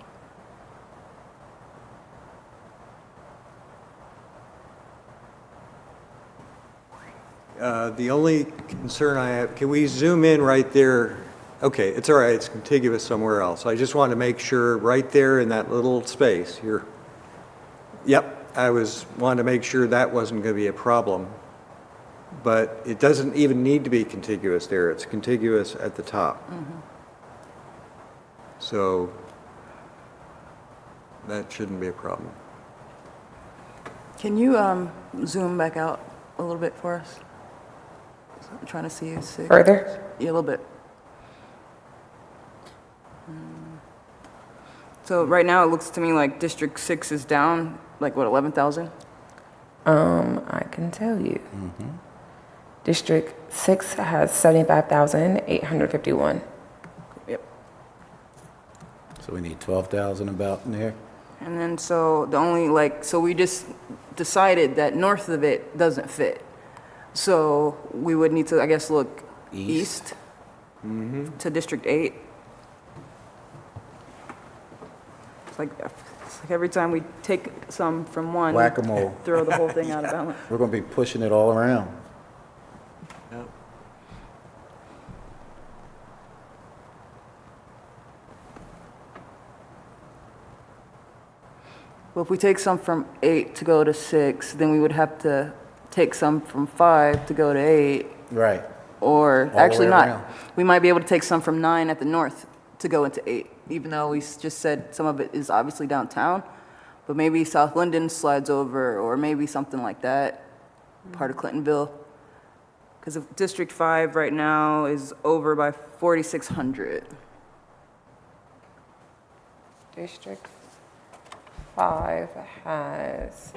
The only concern I have, can we zoom in right there? Okay, it's all right, it's contiguous somewhere else. I just wanted to make sure right there in that little space here. Yep, wanted to make sure that wasn't going to be a problem. But it doesn't even need to be contiguous there. It's contiguous at the top. So that shouldn't be a problem. Can you zoom back out a little bit for us? I'm trying to see 6. Further? Yeah, a little bit. So right now, it looks to me like District 6 is down, like what, 11,000? I can tell you. District 6 has 75,851. Yep. So we need 12,000 about in there? And then so the only so we just decided that north of it doesn't fit. So we would need to, I guess, look east to District 8. It's like every time we take some from one, Whack-a-mole. throw the whole thing out of balance. We're going to be pushing it all around. Yep. Well, if we take some from 8 to go to 6, then we would have to take some from 5 to go to 8, Right. or the actually way not. around. We might be able to take some from 9 at the north to go into 8, even though we just said some of it is obviously downtown, but maybe South Linden slides over, or maybe something like that, part of Clintonville. Because District 5 right now is over by 4,600. District 5 has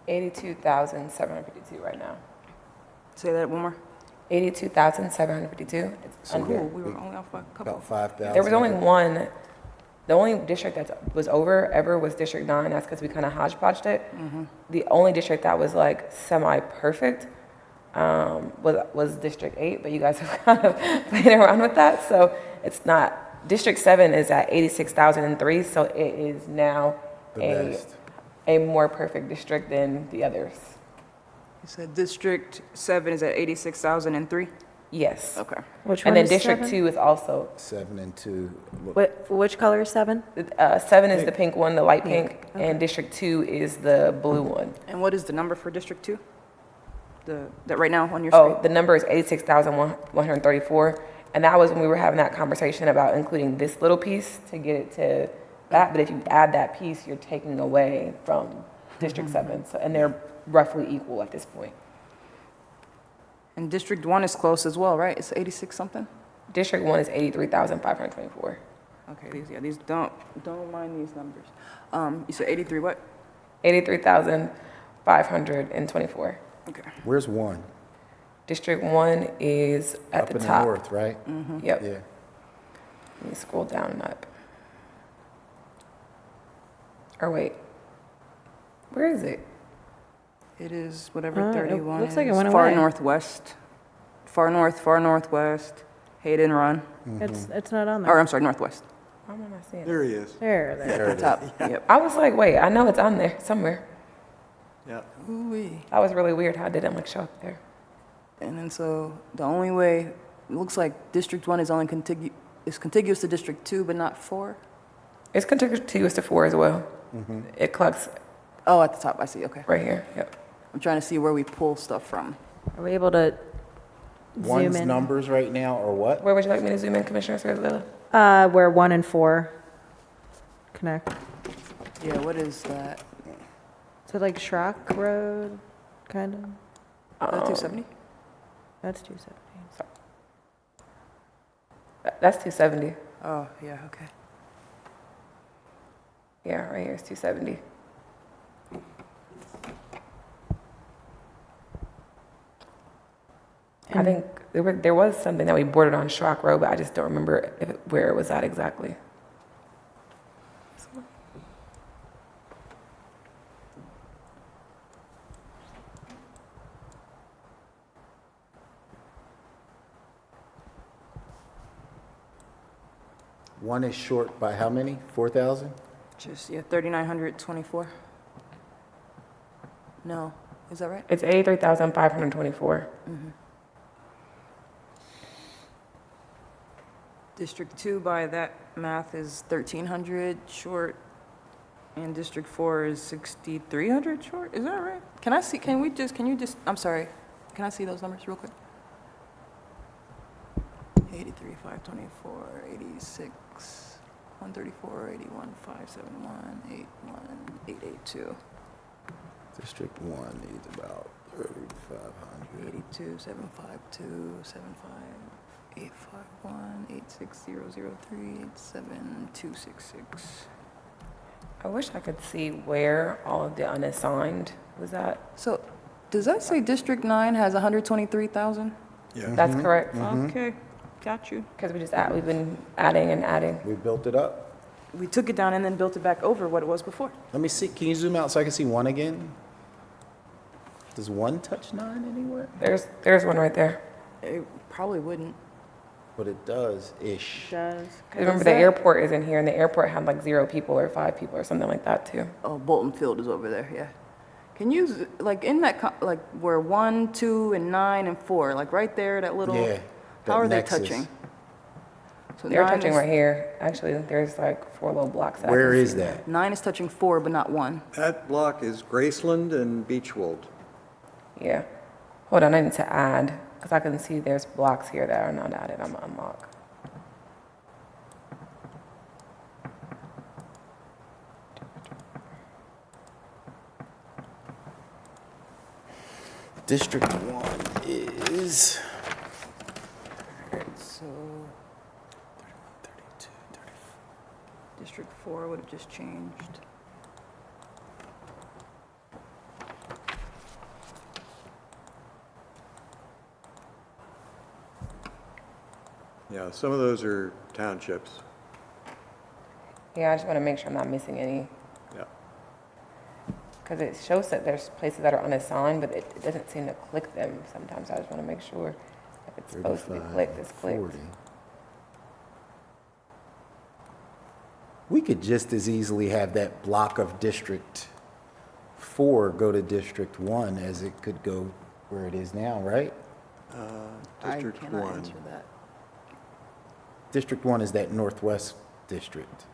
82,752 right now. Say that one more. 82,752. It's So under. Cool, we were only off by a couple. About 5,000. There was only one. The only district that was over ever was District 9. That's because we kind of hodgepodged it. The only district that was like semi-perfect was District 8, but you guys have kind of played around with that. So it's not. District 7 is at 86,003, so it is now The a more perfect district than the others. You said District 7 is at 86,003? Yes. Okay. Which And one then is District 7? 2 is also, 7 and 2. Which color is 7? 7 is the pink one, the light pink, and District 2 is the blue one. And what is the number for District 2? That right now on your screen? Oh, the number is 86,134, and that was when we were having that conversation about including this little piece to get it to that, but if you add that piece, you're taking away from District 7, so, and they're roughly equal at this point. And District 1 is close as well, right? It's 86 something? District 1 is 83,524. Okay, these don't mind these numbers. You said 83 what? 83,524. Okay. Where's 1? District 1 is at Up the in the top. north, right? Yep. Yeah. Let me scroll down and up. Or wait, where is it? It is whatever It 31 looks is. like it went Far away. northwest. Far north, far northwest. Hayden Run. It's not on Or there. I'm sorry, northwest. Why am I not seeing it? There he is. There. There it is. Top. Yep. I was like, wait, I know it's on there somewhere. Yeah. Ooh-wee. That was really weird how it didn't like show up there. And then so the only way, it looks like District 1 is only is contiguous to District 2, but not 4? It's contiguous to 4 as well. It collects Oh, at the top, I see, okay. right here, yep. I'm trying to see where we pull stuff from. Are we able to zoom One's in? numbers right now or what? Where would you like me to zoom in, Commissioner Scarlett? Where 1 and 4 connect. Yeah, what is that? So like Schrock Road, kind of? Is that 270? That's 270. That's 270. Oh, yeah, okay. Yeah, right here is 270. I think there was something that we boarded on Schrock Road, but I just don't remember where it was at exactly. One is short by how many? 4,000? Just, yeah, 3,924. No, is that right? It's 83,524. District 2 by that math is 1,300 short, and District 4 is 6,300 short, is that right? Can you just, I'm sorry, can I see those numbers real quick? 83, 524, 86, 134, 81, 571, 81, 882, District 1 needs about 3,500. 82, 752, 75, 851, 86003, 87266. I wish I could see where all of the unassigned was at. So, does that say District 9 has 123,000? Yeah. That's correct. Okay, got you. Because we've been adding and adding. We built it up. We took it down and then built it back over what it was before. Let me see, can you zoom out so I can see 1 again? Does 1 touch 9 anywhere? There's one right there. It probably wouldn't. But it does-ish. Does. 'Cause remember, the airport is in here, and the airport had like 0 people or 5 people or something like that too. Oh, Bolton Field is over there, yeah. Can you, like, in that, like, where 1, 2, and 9, and 4, like, right there, that little, Yeah. that how are they nexus. touching? So They're 9 touching is- right here. Actually, there's like 4 little blocks. That I Where can is see. that? 9 is touching 4, but not 1. That block is Graceland and Beechwold. Yeah. Hold on, I need to add, because I can see there's blocks here that are not added. I'm gonna unlock. District 1 is... So, District 4 would have just changed. Yeah, some of those are townships. Yeah, I just want to make sure I'm not missing any, Yeah. because it shows that there's places that are unassigned, but it doesn't seem to click them sometimes. I just want to make sure if it's supposed to be 35, clicked, it's clicked. 40. We could just as easily have that block of District 4 go to District 1 as it could go where it is now, right? District I cannot 1. answer that. District 1 is that northwest district.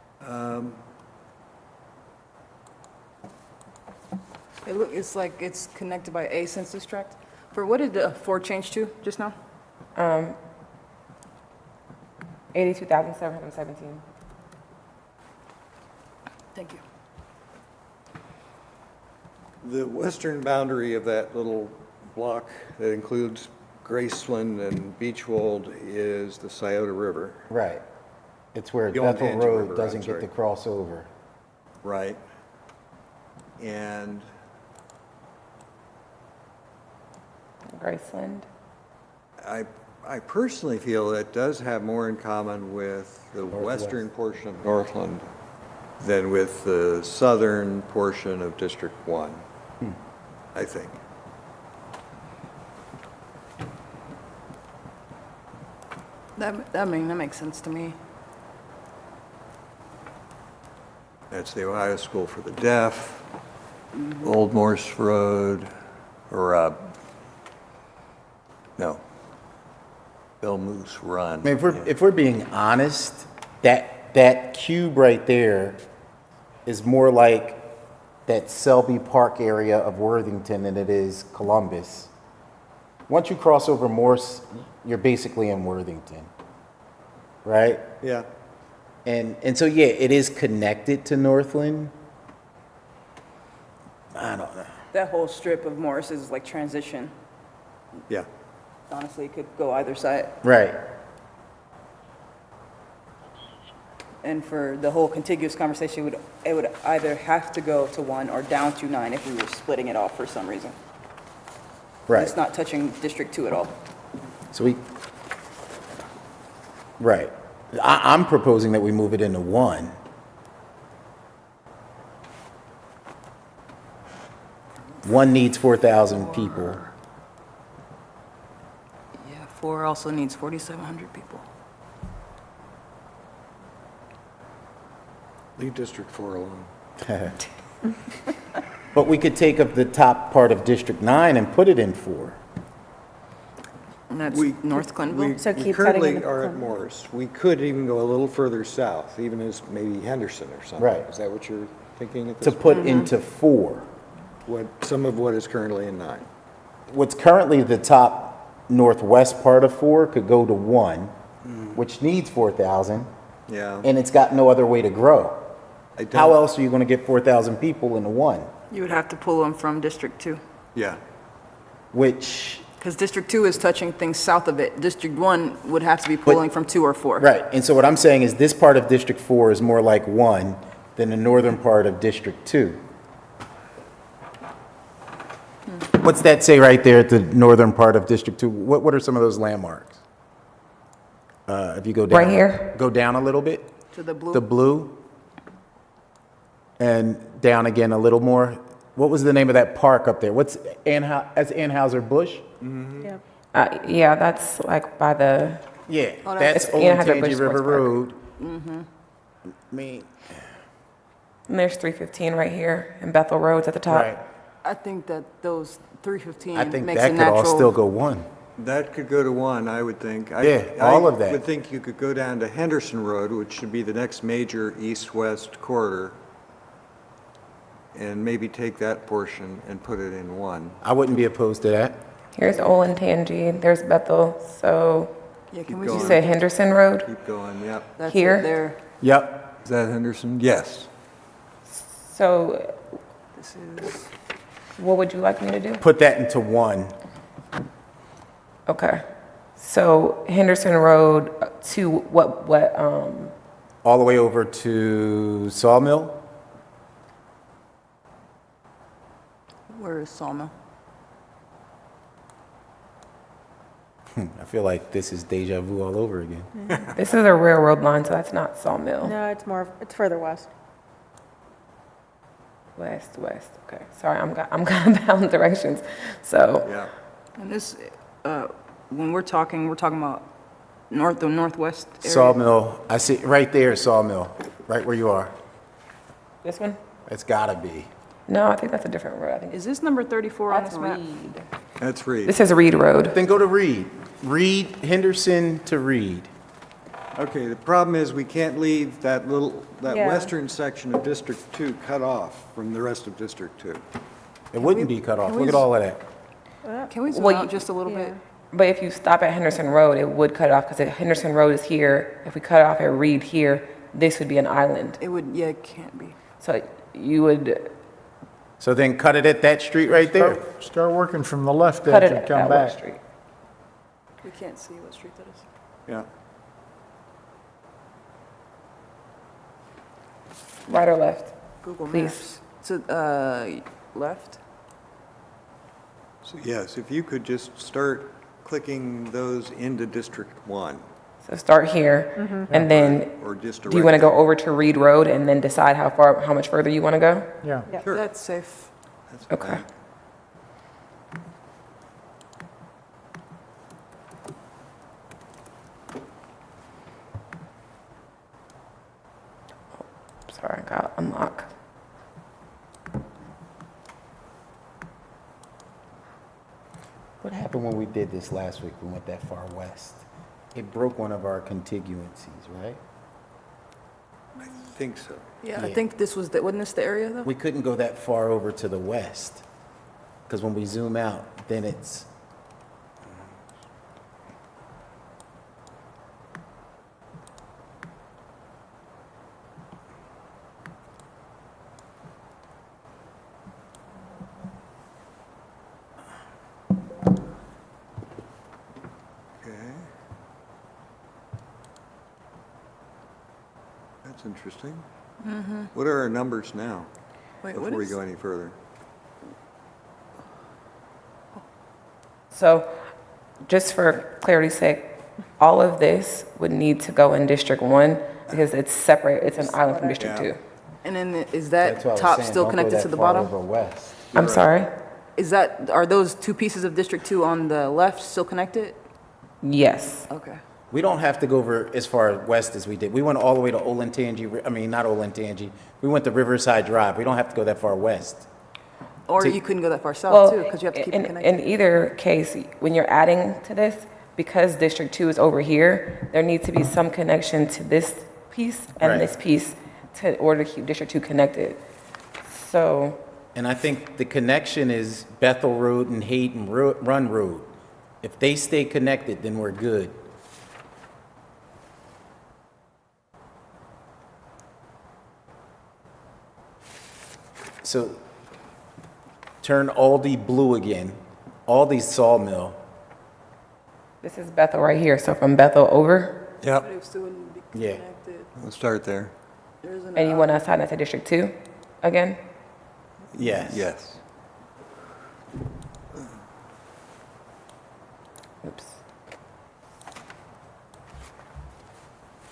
It's like it's connected by a census tract. For what did 4 change to just now? 82,717. Thank you. The western boundary of that little block that includes Graceland and Beechwold is the Scioto River. Right. It's where The Bethel Tangent Road River, doesn't I'm get the sorry. crossover. Right. And Graceland. I personally feel that does have more in common with the western portion of Northland than with the southern portion of District 1, I think. That makes sense to me. That's the Ohio School for the Deaf. Old Morse Road, or, no, Bell Moose Run. I mean, if we're being honest, that cube right there is more like that Selby Park area of Worthington than it is Columbus. Once you cross over Morse, you're basically in Worthington, right? Yeah. And so, yeah, it is connected to Northland. I don't know. That whole strip of Morris is like transition. Yeah. Honestly, it could go either side. Right. And for the whole contiguous conversation, it would either have to go to 1 or down to 9 if we were splitting it off for some reason. Right. It's not touching District 2 at all. So right. I'm proposing that we move it into 1. One needs 4,000 people. Yeah, 4 also needs 4,700 people. Leave District 4 alone. But we could take up the top part of District 9 and put it in 4. And that's We- North Clintonville? So We keep cutting currently into are at Morris. We could even go a little further south, even as maybe Henderson or something. Right. Is that what you're thinking at To this put point? into 4. Some of what is currently in 9. What's currently the top northwest part of 4 could go to 1, which needs 4,000, Yeah. and it's got no other way to grow. I don't- How else are you going to get 4,000 people into 1? You would have to pull them from District 2. Yeah. Which, Because District 2 is touching things south of it. District 1 would have to be pulling from 2 or 4. right, and so what I'm saying is this part of District 4 is more like 1 than the northern part of District 2. What's that say right there at the northern part of District 2? What are some of those landmarks? If you go down. Right here? Go down a little bit. To the blue? The blue. And down again a little more. What was the name of that park up there? That's Anheuser-Busch? Yeah. Yeah, that's like by the, Yeah, Oh, that's it's Old Anheuser-Busch Tangy River Sports Park. Road. I mean, and there's 315 right here, and Bethel Road's at the top. right. I think that those 315 I think makes a that could all still natural, go 1. That could go to 1, I would think. Yeah, all of that. I would think you could go down to Henderson Road, which should be the next major east-west corridor, and maybe take that portion and put it in 1. I wouldn't be opposed to that. Here's Olentangy, there's Bethel, so yeah, can we Keep you just, say Henderson Road? Keep going, yep. that's here? it there. Yep. Is that Henderson? Yes. So This is, what would you like me to do? Put that into 1. Okay. So Henderson Road to what, All the way over to Sawmill. where is Sawmill? I feel like this is deja vu all over again. this is a railroad line, so that's not Sawmill. No, it's further west. West, okay. Sorry, I'm kind of bound directions. So, Yeah. And this, when we're talking about the northwest area. Sawmill, I see, right there, Sawmill, right where you are. this one? It's gotta be. No, I think that's a different road. I think Is this number 34 on that's this map? Reed. That's Reed. This is Reed Road. Then go to Reed. Reed, Henderson to Reed. Okay, the problem is we can't leave that Yeah. western section of District 2 cut off from the rest of District 2. It wouldn't be cut off. Look at all of that. Can we zoom Well, out you- just a little Yeah. bit? But if you stop at Henderson Road, it would cut off because Henderson Road is here. If we cut off at Reed here, this would be an island. It would, yeah, it can't be. So you would So then cut it at that street right there. Start working from the left cut edge it and at come that back. West Street. We can't see what street that is. Yeah. Right or left? Google Please. Maps. So, left? So yes, if you could just start clicking those into District 1, So start here, and then or just do you want to go over to Reed Road and then decide how much further you want to go? Yeah. Sure. That's safe. That's Okay. fine. Sorry, I got unlock. happened when we did this last week? We went that far west. It broke one of our contiguencies, right? I think so. Yeah, I Yeah. think this was, wasn't this the area though? We couldn't go that far over to the west, because when we zoom out, then it's, Okay. That's interesting. What are our numbers now, Wait, before what we is? go any further? So, just for clarity's sake, all of this would need to go in District 1 because it's separate, it's an island from District Yeah. 2. And then is that's that what I was top saying, still don't go connected that to the far bottom? over west. I'm sorry? Is that, are those two pieces of District 2 on the left still connected? Yes. Okay. We don't have to go over as far west as we did. We went all the way to Olentangy, I mean, not Olentangy. We went to Riverside Drive. We don't have to go that far west. Or To- you couldn't go that far south Well, too, because you have to keep it in connected. either case, when you're adding to this, because District 2 is over here, there needs to be some connection to this piece and Right. this piece in order to keep District 2 connected. So, And I think the connection is Bethel Road and Hayden Run Road. If they stay connected, then we're good. So turn Aldi blue again. Aldi's Sawmill. this is Bethel right here, so from Bethel over, Yep. it still wouldn't be Yeah. connected. Let's start there. There's an, and you want to assign that to District 2 again? Yes. Yes. Oops.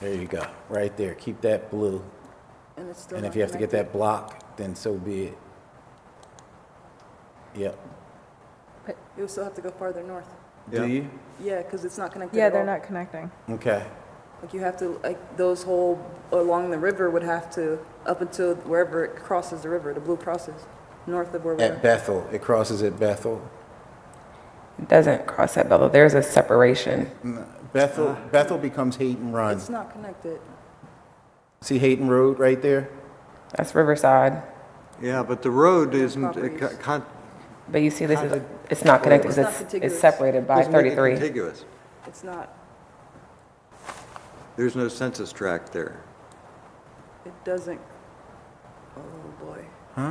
There you go, right there. Keep that blue. and it's still And if not you have to get connected. that block, then so be it. Yep. It would still have to go farther north. Do Yeah. you? Yeah, because it's not connected Yeah, at they're all. not connecting. Okay. Like you have to, like those whole, along the river would have to, up until wherever it crosses the river, the blue crosses, north of where we At are. Bethel, it crosses at Bethel. It doesn't cross at Bethel. There's a separation. Bethel becomes Hayden Run. It's not connected. See Hayden Road right there? That's Riverside. Yeah, but the road isn't, properties. But you see, this is, it's not connected It's because not it's contiguous. separated by doesn't make it 33. contiguous. It's not, There's no census tract there. it doesn't, oh boy.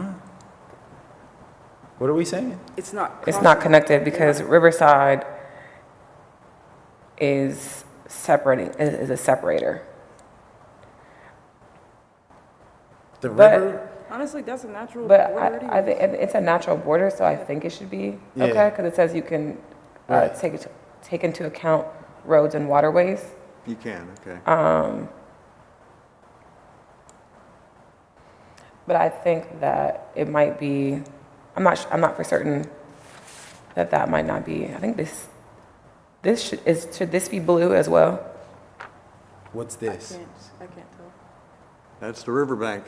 What are we saying? It's not. It's not crossing. connected because Riverside is separating, is a separator. The But- river? Honestly, that's a natural But border I think anyway. it's a natural border, so I think it should be Yeah. okay, because it says you can Right. take into account roads and waterways. You can, okay. But I think that it might be, I'm not for certain that that might not be, I think should this be blue as well? What's this? I can't tell. That's the riverbank,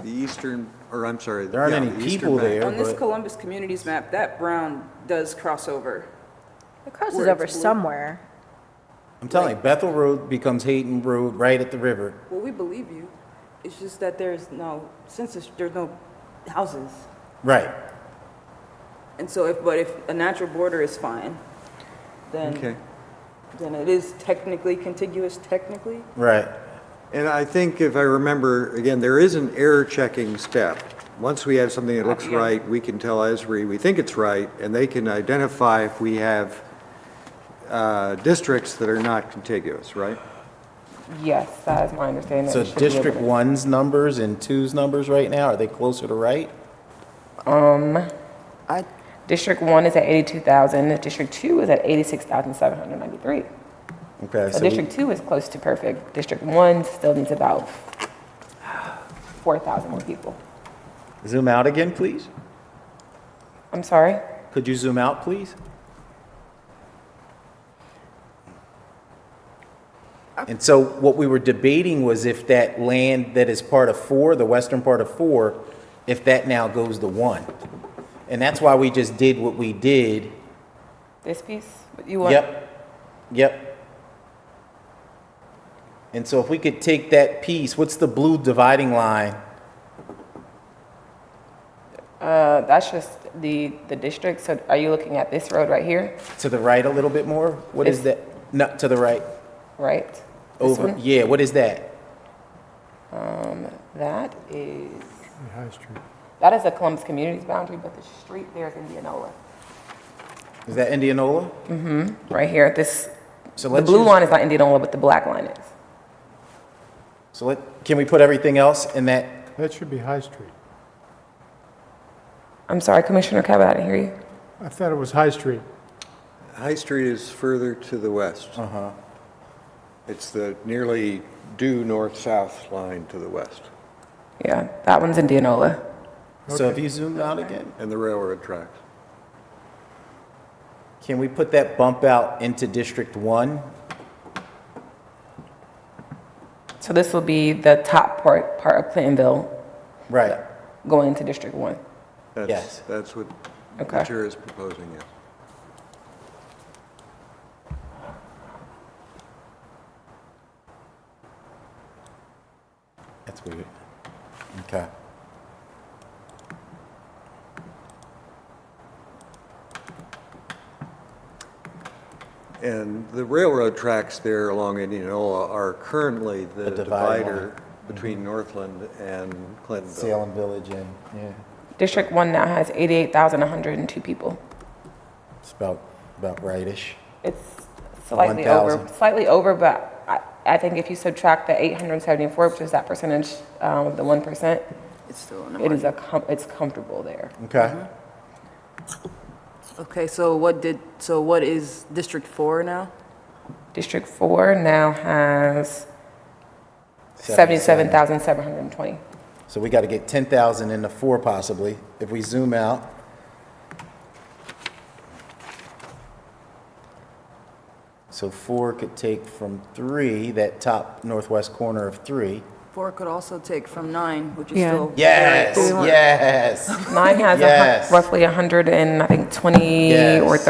the eastern, or I'm sorry. There aren't yeah, any the eastern people bank. there. On this but- Columbus Communities map, that brown does cross over. It crosses Where over it's blue. somewhere. I'm telling you, Bethel Road becomes Hayden Road right at the river. Well, we believe you. It's just that there's no census, there's no houses. Right. And so if a natural border is fine, Okay. then it is technically contiguous, technically. Right. And I think if I remember, again, there is an error checking step. Once we have something that looks Yeah. right, we can tell Esri we think it's right, and they can identify if we have districts that are not contiguous, right? Yes, that is my understanding. So It should be able District to- 1's numbers and 2's numbers right now, are they closer to right? District 1 is at 82,000, District 2 is at 86,793. Okay, So so we- District 2 is close to perfect. District 1 still needs about 4,000 more people. zoom out again, please. I'm sorry? Could you zoom out, please? And so what we were debating was if that land that is part of 4, the western part of 4, if that now goes to 1. And that's why we just did what we did This piece? You want? Yep. And so if we could take that piece, what's the blue dividing line? That's just the district. So are you looking at this road right here? To the right a little bit more? What is It's- that? No, to the right. Right? This Over. one? Yeah, what is that? That is, High Street. that is a Columbus Communities boundary, but the street there is Indianola. Is that Indianola? Right here, this, So the let's blue use- line is not Indianola, but the black line is. So can we put everything else in that? That should be High Street. I'm sorry, Commissioner Cabot, I didn't hear you. I thought it was High Street. High Street is further to the west. It's the nearly due north-south line to the west, Yeah, that one's Indianola. So if you zoom out again, and the railroad tracks. can we put that bump out into District 1? So this will be the top part of Clintonville Right. going into District 1. Yes. That's what Okay. the chair is proposing, yes. That's weird. Okay. And the railroad tracks there along Indianola are currently the The divide divider line. between Northland and Clintonville. Salem Village and, yeah, District 1 now has 88,102 people. it's about rightish. It's slightly over, 1,000. but I think if you subtract the 874, which is that percentage of the 1%, It's still in the it is margin. it's comfortable there. Okay. Okay, so what is District 4 now? District 4 now has 77,720. So we got to get 10,000 into 4 possibly. If we zoom out. So 4 could take from 3, that top northwest corner of 3. 4 could also take from 9, which is Yeah. still. Yes, Do we want- yes. 9 has Yes. roughly 100 and I think 20 or Yes.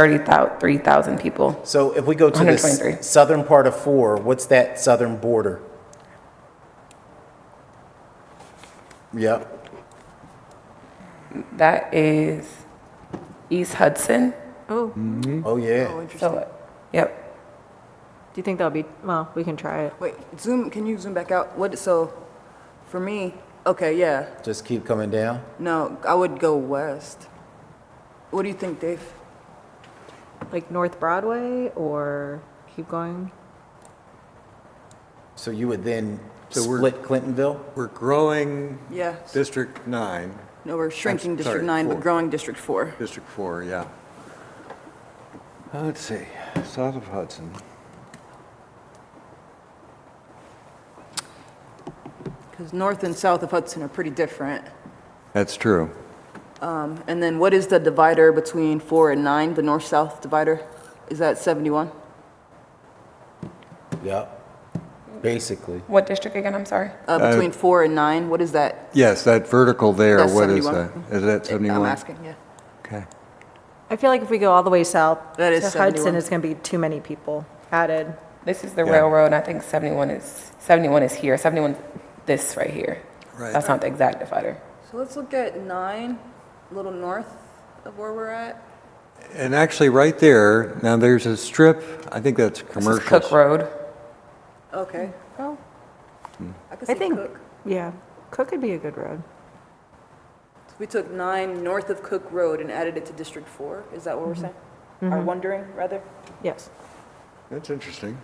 3,000 people. So if we go to the 123. southern part of 4, what's that southern border? Yep. That is East Hudson. Oh, Oh, yeah. Oh, interesting. So, yep. do you think that'll be, well, we can try it. Wait, can you zoom back out? So, for me, okay, yeah, Just keep coming down. no, I would go west. What do you think, Dave? Like North Broadway or keep going? So you would then So we're- split Clintonville? We're growing Yeah, District 9, no, we're shrinking I'm District sorry, 9, but 4. growing District 4. District 4, yeah. Let's see, south of Hudson. Because north and south of Hudson are pretty different. That's true. And then what is the divider between 4 and 9, the north-south divider? Is that 71? Yep. Basically. What district again? I'm sorry. Between 4 and 9, what is that? Yes, that vertical there, That's what is 71. that? Is that 71? I'm asking, yeah. Okay. I feel like if we go all the way south That is to Hudson, 71. it's going to be too many people added. This is the Yeah. railroad, and I think 71 is here. 71 this right here. Right. That's not the exact divider. So let's look at 9, a little north of where we're at. And actually, right there, now there's a strip, I think that's This is commercial. Cook Road. Okay. Oh, I could I see think, Cook. yeah, Cook could be a good road. So we took 9 north of Cook Road and added it to District 4, is that what we're saying? Or wondering, rather? Yes. That's interesting.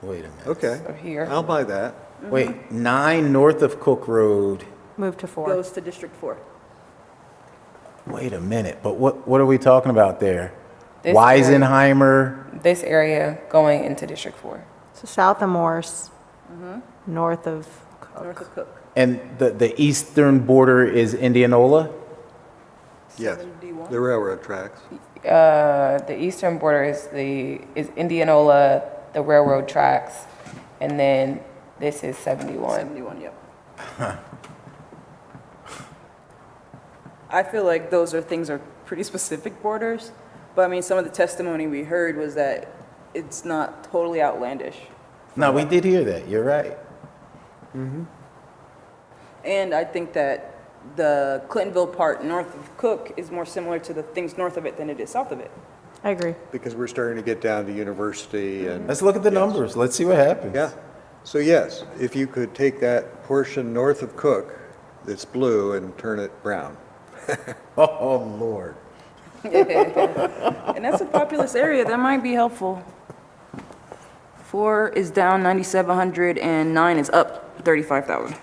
Wait a minute. Okay, So here. I'll buy that. Wait, 9 north of Cook Road. Move to 4. Goes to District 4. Wait a minute, but what are we talking about there? This Weisenheimer, This area going into District 4. So south of Morse, north of Cook. North of Cook. and the eastern border is Indianola? Yes, 71. the railroad tracks. The eastern border is Indianola, the railroad tracks, and then this is 71. 71, yep. I feel like those are things are pretty specific borders. But I mean, some of the testimony we heard was that it's not totally outlandish. No, we did hear that, you're right. And I think that the Clintonville part north of Cook is more similar to the things north of it than it is south of it. I agree. Because we're starting to get down to University and. Let's look at the Yes. numbers, let's see what happens. Yeah. So yes, if you could take that portion north of Cook that's blue and turn it brown. Oh, Lord. And that's a populous area, that might be helpful. 4 is down 9,700 and 9 is up 35,000.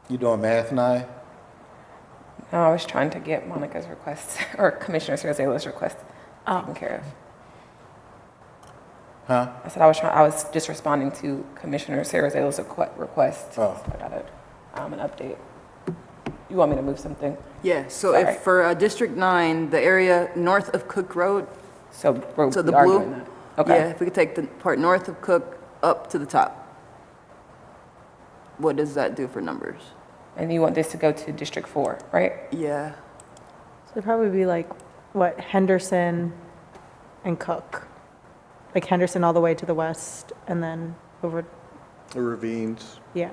You doing math, Nye? No, I was trying to get Monica's request, or Commissioner Cereza's request taken care of. Huh? I said I was just responding to Commissioner Cereza's request. Oh. So I got an update. You want me to move something? Yeah, so Sorry. if for District 9, the area north of Cook Road, So we're so the we are blue? doing that. Okay. Yeah, if we could take the part north of Cook up to the top. What does that do for numbers? And you want this to go to District 4, right? Yeah. So it'd probably be like, what, Henderson and Cook? Like Henderson all the way to the west and then over, The ravines. yeah.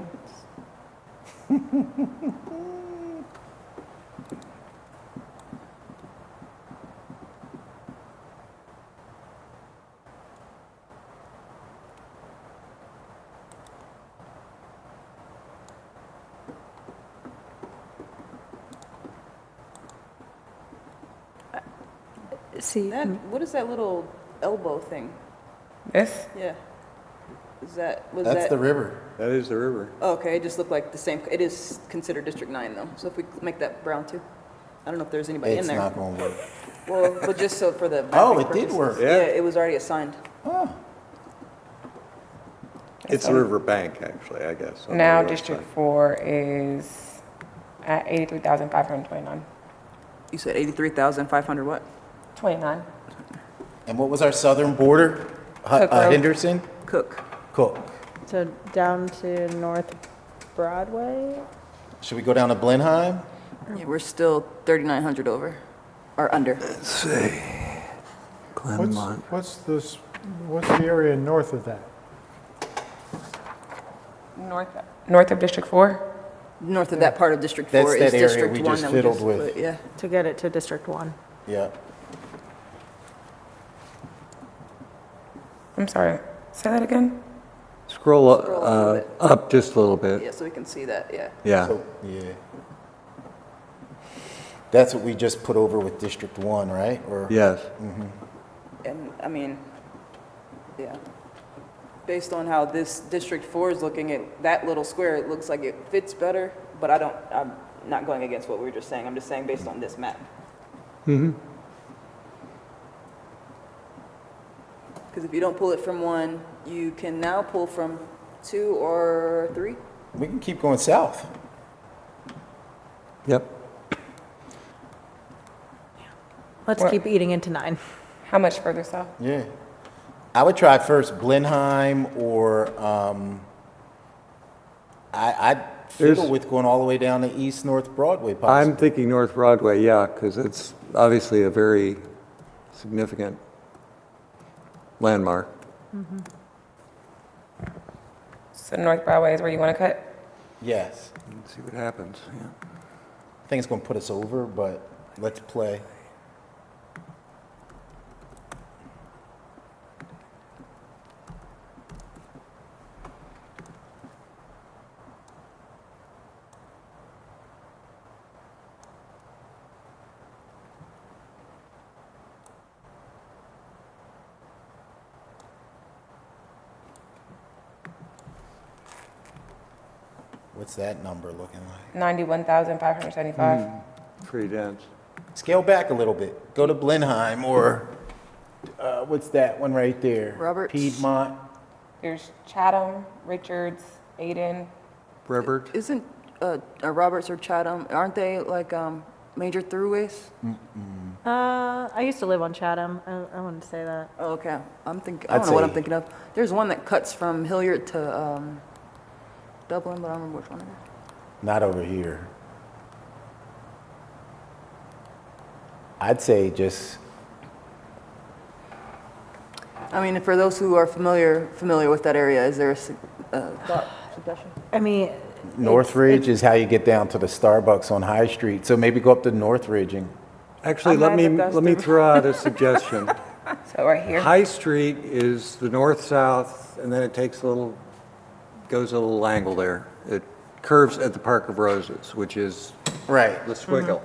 See, What is that little elbow thing? This? Yeah. Was that? That's the river. That is the river. Oh, okay, it just looked like the same. It is considered District 9 though. So if we make that brown too. I don't know if there's anybody in It's there. not gonna work. Well, but just so for the. Oh, mapping it did purposes. work. Yeah. Yeah, it was already assigned. Oh, It's the river bank, actually, I guess. on the Now north District side. 4 is at 83,529. You said 83,500 what? 29. and what was our southern border? Cook Road. Henderson? Cook. Cook. so down to North Broadway? Should we go down to Blenheim? Yeah, we're still 3,900 over, or under. What's the area north of that? North of District 4? North of that part of District That's 4 that is area District we 1 just that fiddled just with. put, yeah. To get it to District 1. Yeah. I'm sorry. Say that again? Scroll Scroll up a little bit. up just a little bit. Yeah, so we can see that, yeah. Yeah. So, yeah. That's what we just put over with District 1, right? Or Yes. And, I mean, yeah. Based on how this District 4 is looking at that little square, it looks like it fits better, but I'm not going against what we were just saying. I'm just saying based on this map. Because if you don't pull it from 1, you can now pull from 2 or 3. we can keep going south. Yep. Let's What? keep eating into 9. How much further south? Yeah. I would try first Blenheim or, I'd fiddle There's- with going all the way down to East North Broadway I'm possibly. thinking North Broadway, yeah, because it's obviously a very significant landmark. So North Broadway is where you want to cut? Yes. Let's see what happens, yeah. I think it's gonna put us over, but let's play. What's that number looking like? 91,575. Pretty dense. Scale back a little bit. Go to Blenheim or, what's that one right there? Roberts. Piedmont. There's Chatham, Richards, Aden. Brebbert? Isn't Roberts or Chatham, aren't they like major throughways? I used to live on Chatham. I wouldn't say that. Oh, okay. I I'd don't know what I'm say- thinking of. There's one that cuts from Hilliard to Dublin, but I don't remember which one it is. Not over here. I'd say just, I mean, for those who are familiar with that area, is there a thought, suggestion? I mean. Northridge is how you get down to the Starbucks on High Street. So maybe go up to Northridge and, Actually, I'm let mad that me that's throw out a suggestion. So right here. High Street is the north-south, and then it takes goes a little angle there. It curves at the Park of Roses, which is right. the swiggle.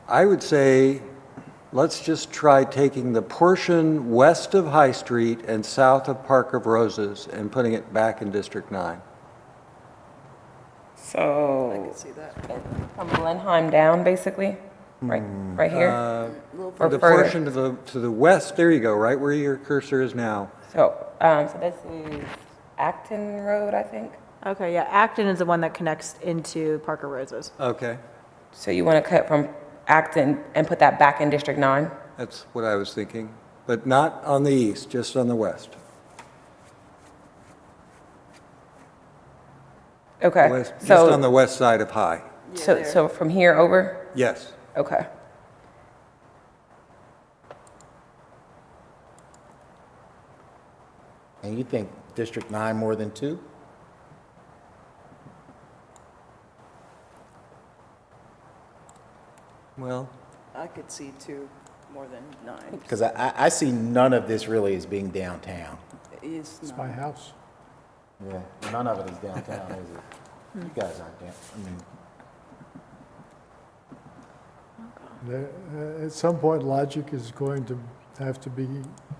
I would say, let's just try taking the portion west of High Street and south of Park of Roses and putting it back in District 9. So See that? from Blenheim down, basically, right here. Or The further. portion to the west, there you go, right where your cursor is now. So this is Acton Road, I think. Okay, yeah, Acton is the one that connects into Parker Roses. Okay, So you want to cut from Acton and put that back in District 9? that's what I was thinking, but not on the east, just on the west. Okay. Just on the So, west side of High. so from here over? Yes. Okay. And you think District 9 more than 2? Well, I could see 2 more than 9. Because I see none of this really as being downtown. It's It's not. my house. Yeah, none of it is downtown, is it? You guys aren't down, At some point, logic is going to have to be,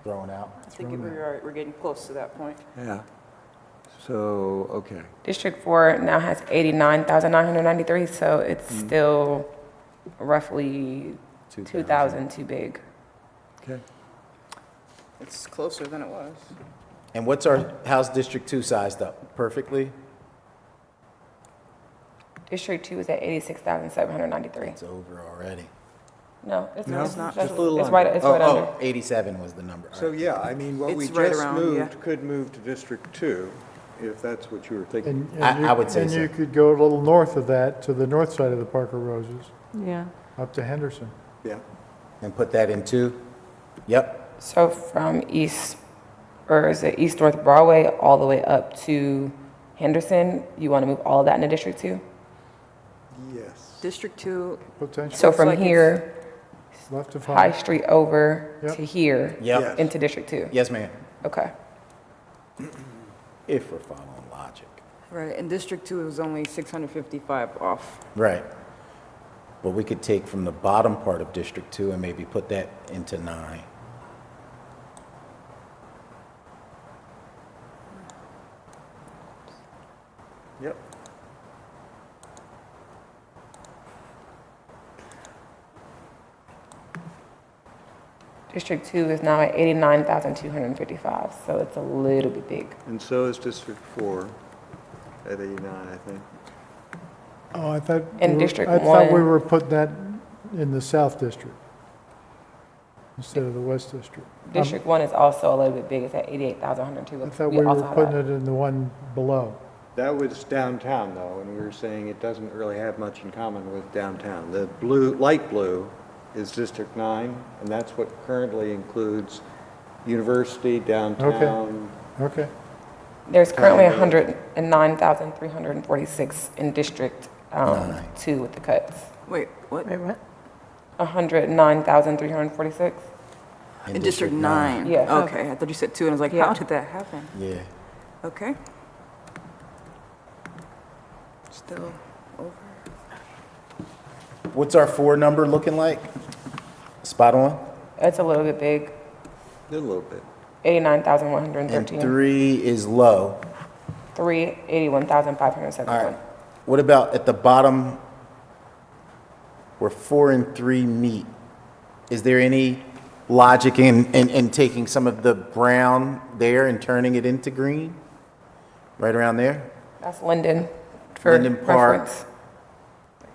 throwing out. I think we're getting close to that point. yeah. So, okay. District 4 now has 89,993, so it's still roughly 2,000 too big. Okay. It's closer than it was. And how's District 2 sized up? Perfectly? District 2 is at 86,793. It's over already. No, it's No, it's not. just, Just a little it's right, under. it's right under. 87 was the number. So, yeah, I mean, what we It's right just around, moved yeah. could move to District 2, if that's what you were thinking. I would say and so. you could go a little north of that to the north side of the Parker Roses, Yeah. up to Henderson. Yeah. And put that in 2? Yep. So from East North Broadway all the way up to Henderson, you want to move all of that into District 2? Yes. District 2, Potentially So from like it's- here, left of High High. Street over Yep. to here, Yep. into District 2? Yes, ma'am. Okay. If we're following logic. right, and District 2 is only 655 off. Right. But we could take from the bottom part of District 2 and maybe put that into 9. Yep. District 2 is now at 89,255, so it's a little bit big. And so is District 4 at 89, I think. Oh, I thought. In we were- District I thought we 1. were putting that in the South District instead of the West District. District 1 is also a little bit big, it's at 88,102. I thought we also were have putting that. it in the one below. That was downtown, though, and we were saying it doesn't really have much in common with downtown. The light blue is District 9, and that's what currently includes University, downtown. Okay. There's currently 109,346 in District 2 with the cuts. Wait, what? Wait, what? 109,346? In District 9? Yeah. Okay, I thought you said 2, and I was like, Yeah. how did that happen? Yeah. Okay. Still over. What's our 4 number looking like? Spot on? It's a little bit big, A little bit. 89,113. And 3 is low. 3, All 81,571. right. What about at the bottom where 4 and 3 meet? Is there any logic in taking some of the brown there and turning it into green? Right around there? That's Linden for Linden Park. reference.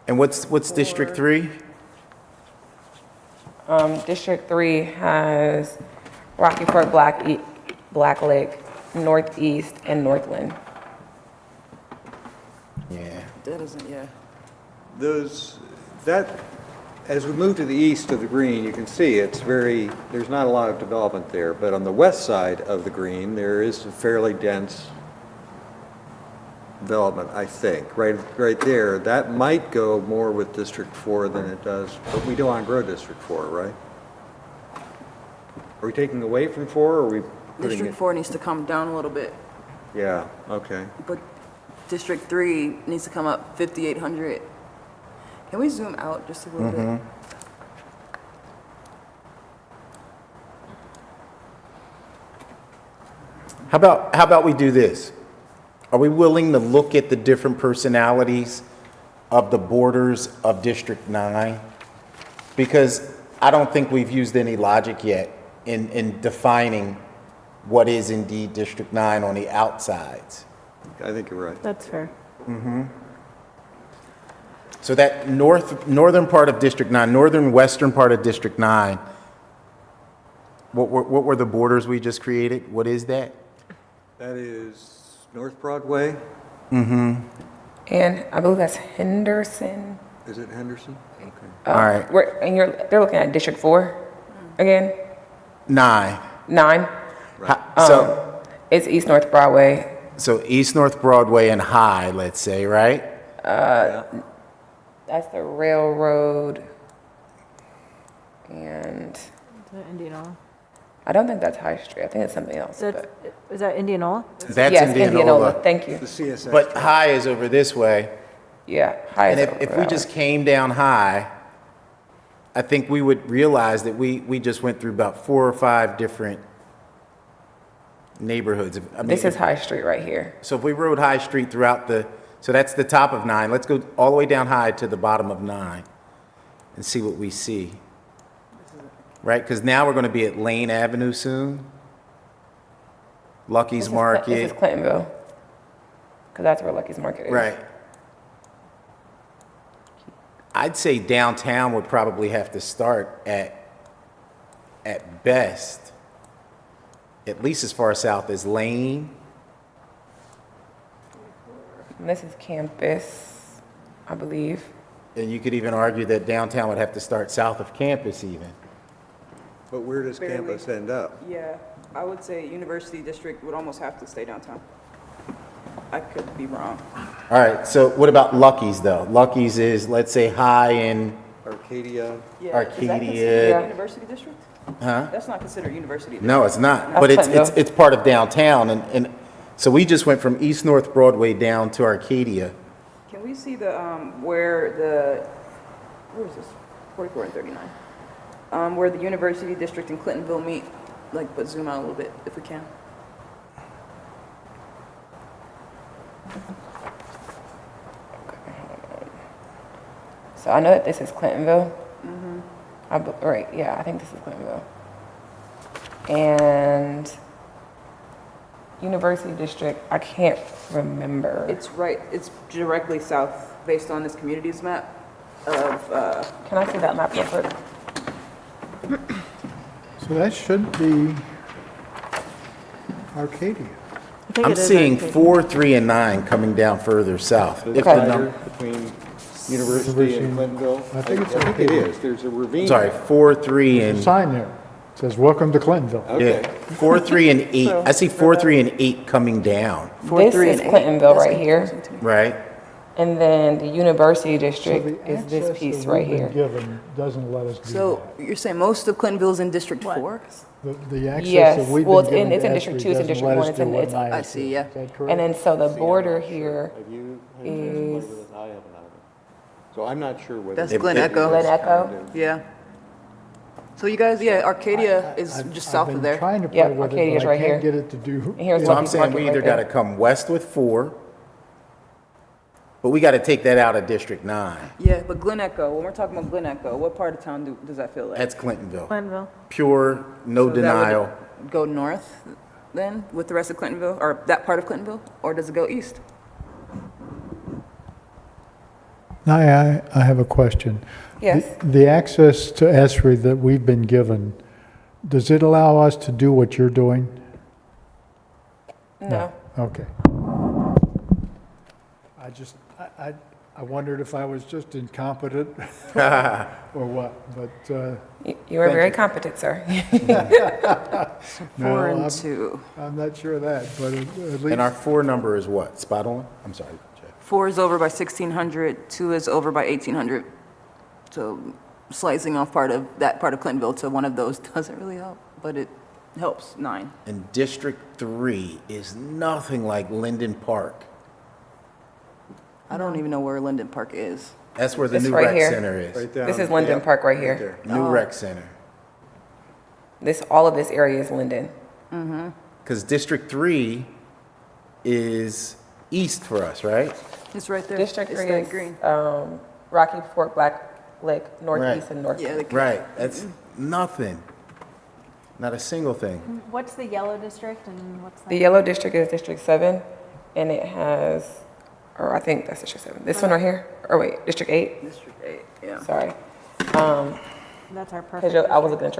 And what's District 3? District 3 has Rocky Ford, Black Lake, Northeast, and Northland. Yeah. That isn't, yeah. As we move to the east of the green, you can see there's not a lot of development there, but on the west side of the green, there is a fairly dense development, I think, right there. That might go more with District 4 than it does, but we don't want to grow District 4, right? Are we taking away from 4, or are we putting District it? 4 needs to come down a little bit, Yeah, okay. but District 3 needs to come up 5,800. Can we zoom out just a little bit? How about we do this? Are we willing to look at the different personalities of the borders of District 9? Because I don't think we've used any logic yet in defining what is indeed District 9 on the outsides. I think you're right. That's fair. So that northern part of District 9, northern western part of District 9, what were the borders we just created? What is that? That is North Broadway? And I believe that's Henderson. Is it Henderson? Okay. All right. They're looking at District 4 again? 9. 9? So It's East North Broadway. East North Broadway and High, let's say, right? That's the railroad. And Is that Indianola? I don't think that's High Street. I think it's something else. Is that Indianola? That's Yes, Indianola. Thank you. The CSX. But High is over this way. Yeah, High And is if over we that just way. came down High, I think we would realize that we just went through about 4 or 5 different neighborhoods. I mean, This is High Street right here. So if we rode High Street throughout so that's the top of 9. Let's go all the way down High to the bottom of 9 and see what we see. Right? Because now we're going to be at Lane Avenue soon. Lucky's This is Market. Clintonville. Because that's where Lucky's Market is. Right. I'd say downtown would probably have to start at best, at least as far south as Lane. And this is Campus, I believe. And you could even argue that downtown would have to start south of campus even. But where does Barely. campus end up? Yeah, I would say University District would almost have to stay downtown. I could be wrong. All right, so what about Lucky's though? Lucky's is, let's say, High in, Arcadia? Yeah, is that Arcadia. considered University District? huh? That's not considered University District. No, it's not, That's but it's Clintonville. part of downtown, and so we just went from East North Broadway down to Arcadia. Can we see where is this? 44 and 39. Where the University District and Clintonville meet, but zoom out a little bit if we can. So I know that this is Clintonville. Right, yeah, I think this is Clintonville. And University District, I can't remember. It's directly south, based on this communities map of, Can I see that map real quick? So that should be Arcadia. I think I'm it is seeing Arcadia. 4, 3, and 9 coming down further south. If the Okay. num- Between University and Clintonville? I think it's I think it Arcadia. is. There's a ravine. Sorry, 4, 3, There's a and, sign there. It says, "Welcome to Clintonville." Okay. yeah, 4, 3, and 8. I see 4, 3, and 8 coming down, This is Clintonville right here. right? And then the University So District the is this access piece that right we've been here. given doesn't let us do So you're saying most of Clintonville's in District 4? that. The access Yes, that we've well, been it's in- given it's in to District Esri 2, it's in doesn't District let 1, us it's do in- what it's- NIA I does. see, yeah. Is that correct? And then so the border here Have you had is, with us? I haven't either. So I'm not sure whether. That's Glen Echo. Glen Echo? Yeah. So you guys, yeah, Arcadia is I've- just south of I've there. been trying to play Yep, with it, Arcadia's but I right here. can't get it to do. and here's So I'm Lucky's saying Market we right either there. got to come west with 4, but we got to take that out of District 9. Yeah, but Glen Echo, when we're talking about Glen Echo, what part of town does that feel like? That's Clintonville. Clintonville. Pure, no So that would denial. Go north then with the rest of Clintonville, or that part of Clintonville, or does it go east? Now, I have a question. Yes. The access to ESRI that we've been given, does it allow us to do what you're doing? No. Okay. I wondered if I was just incompetent or what, but, You were very competent, sir. 4 I'm- and 2. I'm not sure of that, but at And our least, 4 number is what? Spot on? I'm sorry, Jeff. 4 is over by 1,600, 2 is over by 1,800. So slicing off that part of Clintonville to one of those doesn't really help, but it helps 9. And District 3 is nothing like Linden Park. I don't even know where Linden Park is. That's where the This new right rec here. center is. This is Linden Park right here. New rec center. All of this area is Linden. Because District 3 is east for us, right? It's right there. District It's 3 that is green. Rocky Fork, Black Lake, Northeast, Right. and North. Yeah, Right, that's nothing. Not a single thing. What's the yellow district and what's The yellow district is District 7, and it has, or I think that's District 7. This one right here, or wait, District 8? District 8, yeah. Sorry. That's our Because perfect. I was looking at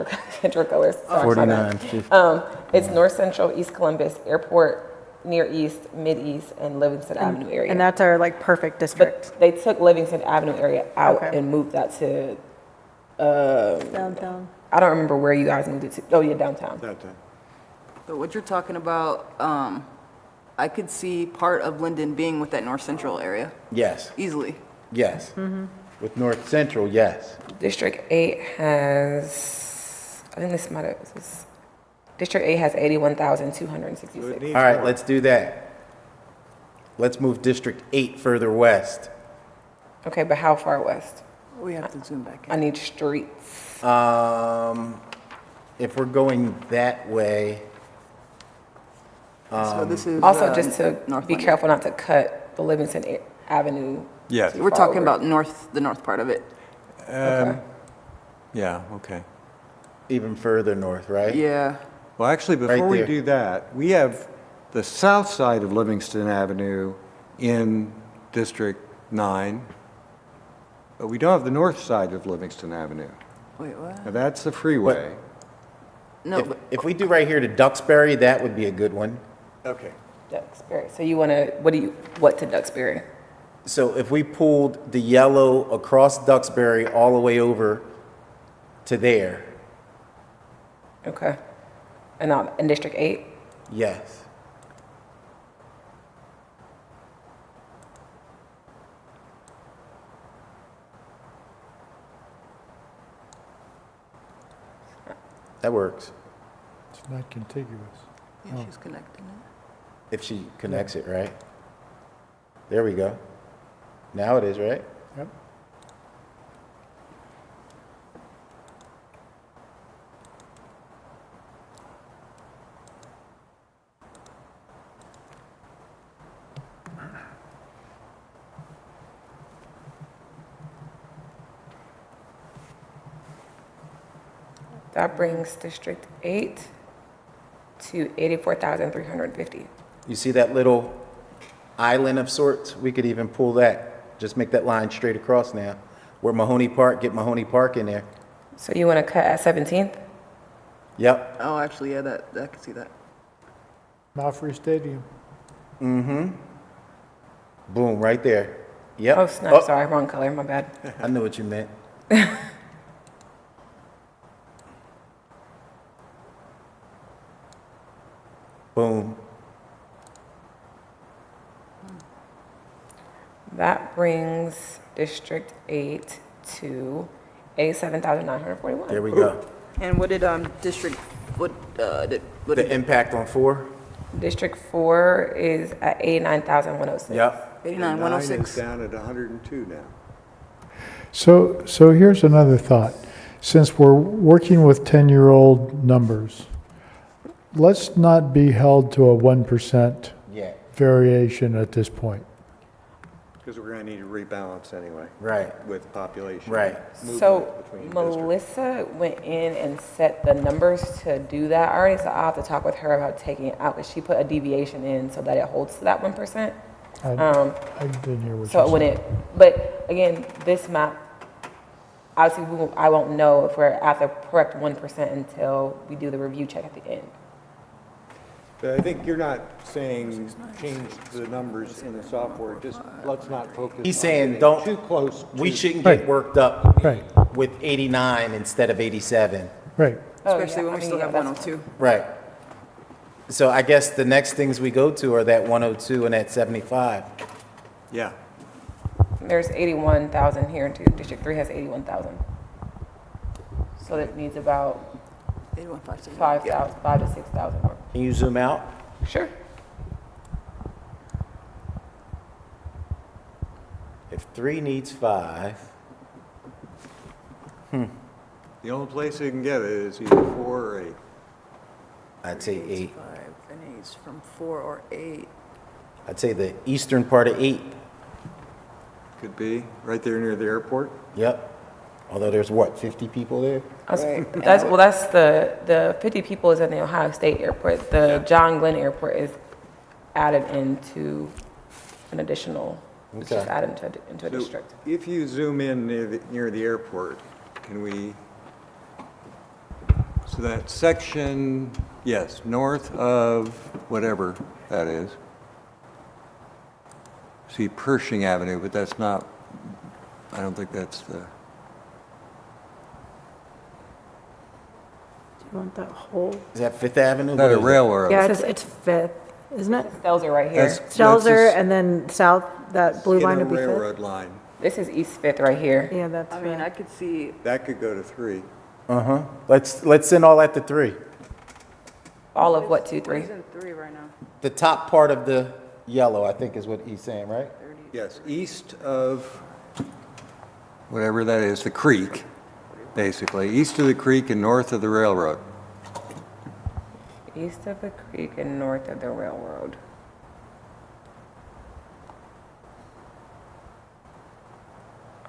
your colors. Sorry, my bad. 49, 50. It's North Central, East Columbus, Airport, Near East, Mid-East, and Livingston Avenue area. And that's our like perfect district. But they took Livingston Avenue area out Okay. and moved that to, Downtown. I don't remember where you guys moved it to. Oh, yeah, downtown. But what you're talking about, I could see part of Linden being with that North Central area Yes, easily. yes. With North Central, yes. District 8 has, I think this might have, District 8 has 81,266. All right, let's do that. Let's move District 8 further west. Okay, but how far west? We have to zoom back I in. need streets. If we're going that way, So this is. Also, just to North be Linden. careful not to cut the Livingston Avenue. Yes. We're talking about the north part of it. Okay. Yeah, okay. even further north, right? Yeah. Well, actually, Right before we there. do that, we have the south side of Livingston Avenue in District 9, but we don't have the north side of Livingston Avenue. Wait, what? Now, that's the freeway. No, If, but if we do right here to Duxbury, that would be a good one. Okay. Duxbury. So you want to, what to Duxbury? So if we pulled the yellow across Duxbury all the way over to there, Okay. And in District 8? yes. That works, it's not contiguous. yeah, she's connecting it. if she connects it, right? There we go. Now it is, right? Yep. That brings District 8 to 84,350. You see that little island of sorts? We could even pull that, just make that line straight across now. Where Mahoney Park, get Mahoney Park in there. So you want to cut at 17th? Yep, Oh, actually, yeah, that I can see that. Malfrey Stadium. boom, right there. Yep. Oh, snap, sorry, wrong color, my bad. I knew what you meant. Boom. That brings District 8 to 87,941. There we go. And what did district, what The impact on 4? District 4 is at 89,106. Yep. 89, 106? down at 102 now. So here's another thought. Since we're working with 10-year-old numbers, let's not be held to a 1% Yeah, variation at this point. Because we're going to need to rebalance anyway. right, With population. right. So movement between districts. Melissa went in and set the numbers to do that already, so I'll have to talk with her about taking it out, because she put a deviation in so that it holds to that 1%. I didn't hear what you So it said. wouldn't, but again, this map, obviously, I won't know if we're at the correct 1% until we do the review check at the end. But I think you're not saying change the numbers in the software, just let's not focus. He's on saying getting don't, Too close. we to- shouldn't get Right. worked up Right, with 89 instead of 87. right. Oh, Especially yeah, when I we mean, still yeah, have that's- 102. Right. So I guess the next things we go to are that 102 and that 75. Yeah. There's 81,000 here, and District 3 has 81,000. So that needs about 81,570. 5 to 6,000 more. Can you zoom out? Sure. If 3 needs 5, The only place you can get it is either 4 or 8. I'd say 8. 5, and he's from 4 or 8. I'd say the eastern part of 8. Could be, right there near the airport. Yep. Although there's what, 50 people there? That's the 50 people is in the Ohio State Airport. The John Glenn Airport is added into an additional, it's just Okay. added into a So district. if you zoom in near the airport, can we, so that section, yes, north of whatever that is. See Pershing Avenue, but that's not, I don't think that's the, Do you want that whole? Is that Fifth Avenue? is that a What is it? railroad? Yeah, it's Fifth, isn't it? Those are right here. That's- Stelzer that's and then south, that blue line in a would be Fifth? railroad line. This is East Fifth right here. Yeah, that's I mean, I Fifth. could see, That could go to 3. Uh-huh. Let's send all that to 3. All of what, 2, 3? he's in 3 right now. The top part of the yellow, I think is what he's saying, right? Yes, east of whatever that is, the creek, basically, east of the creek and north of the railroad. East of the creek and north of the railroad.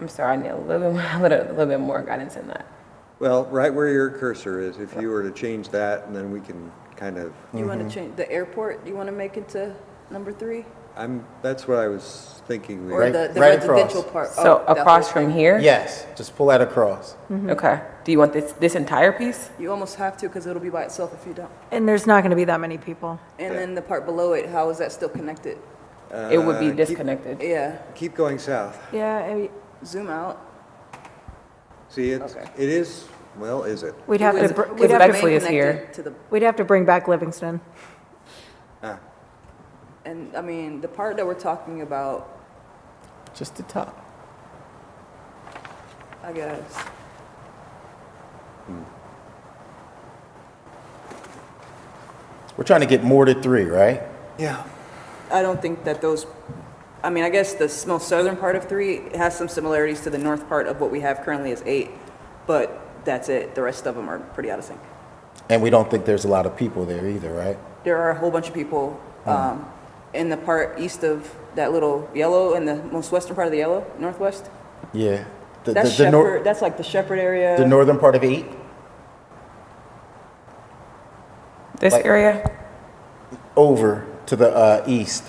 I'm sorry, I need a little bit more guidance in that. Well, right where your cursor is, if you were to change that, and then we can kind of, You want to change, the airport, you want to make it to number 3? that's what I was thinking. Or Right- the right residential across. part? So Oh, that across whole from thing. here? Yes, just pull that across. Okay. Do you want this entire piece? You almost have to, because it'll be by itself if you don't. And there's not going to be that many people. And then the part below it, how is that still connected? It would be keep- disconnected. Yeah, Keep going south. Yeah, I mean, zoom out. See, it Okay. is, well, is it? we'd have was- to, because we'd have to, Bexley is here. Connected to the, we'd have to bring back Livingston. Ah, and I mean, the part that we're talking about, Just the top. I guess, We're trying to get more to 3, right? yeah. I don't think that those, I mean, I guess the most southern part of 3 has some similarities to the north part of what we have currently as 8, but that's it. The rest of them are pretty out of sync. And we don't think there's a lot of people there either, right? There are a whole bunch of people in the part east of that little yellow, in the most western part of the yellow, northwest. Yeah. That's the nor- Shepherd, that's like the Shepherd area. The northern part of 8? This Like- area? Over to the east.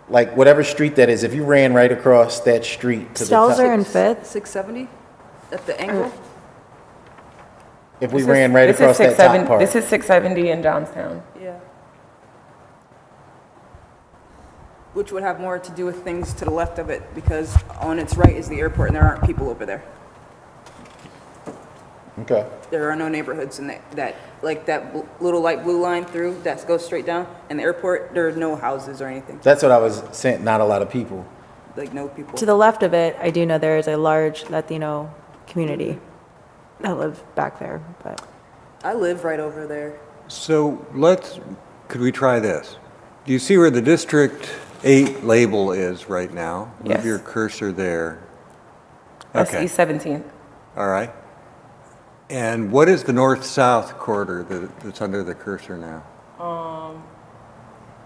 Like whatever street that is, if you ran right across that street to the top. Stelzer and Fifth? 670 at the angle. If we This is- ran right this is across that 670 top part. This is 670 in Johnstown. Yeah. Which would have more to do with things to the left of it, because on its right is the airport, and there aren't people over there. Okay. There are no neighborhoods in that like that little light blue line through, that goes straight down, and the airport, there are no houses or anything, That's what I was saying, not a lot of people. like no people. To the left of it, I do know there is a large Latino community that live back there, but I live right over there. So could we try this? Do you see where the District 8 label is right now? Yes. Move your cursor there. That's Okay. East 17th. All right. And what is the north-south corridor that's under the cursor now?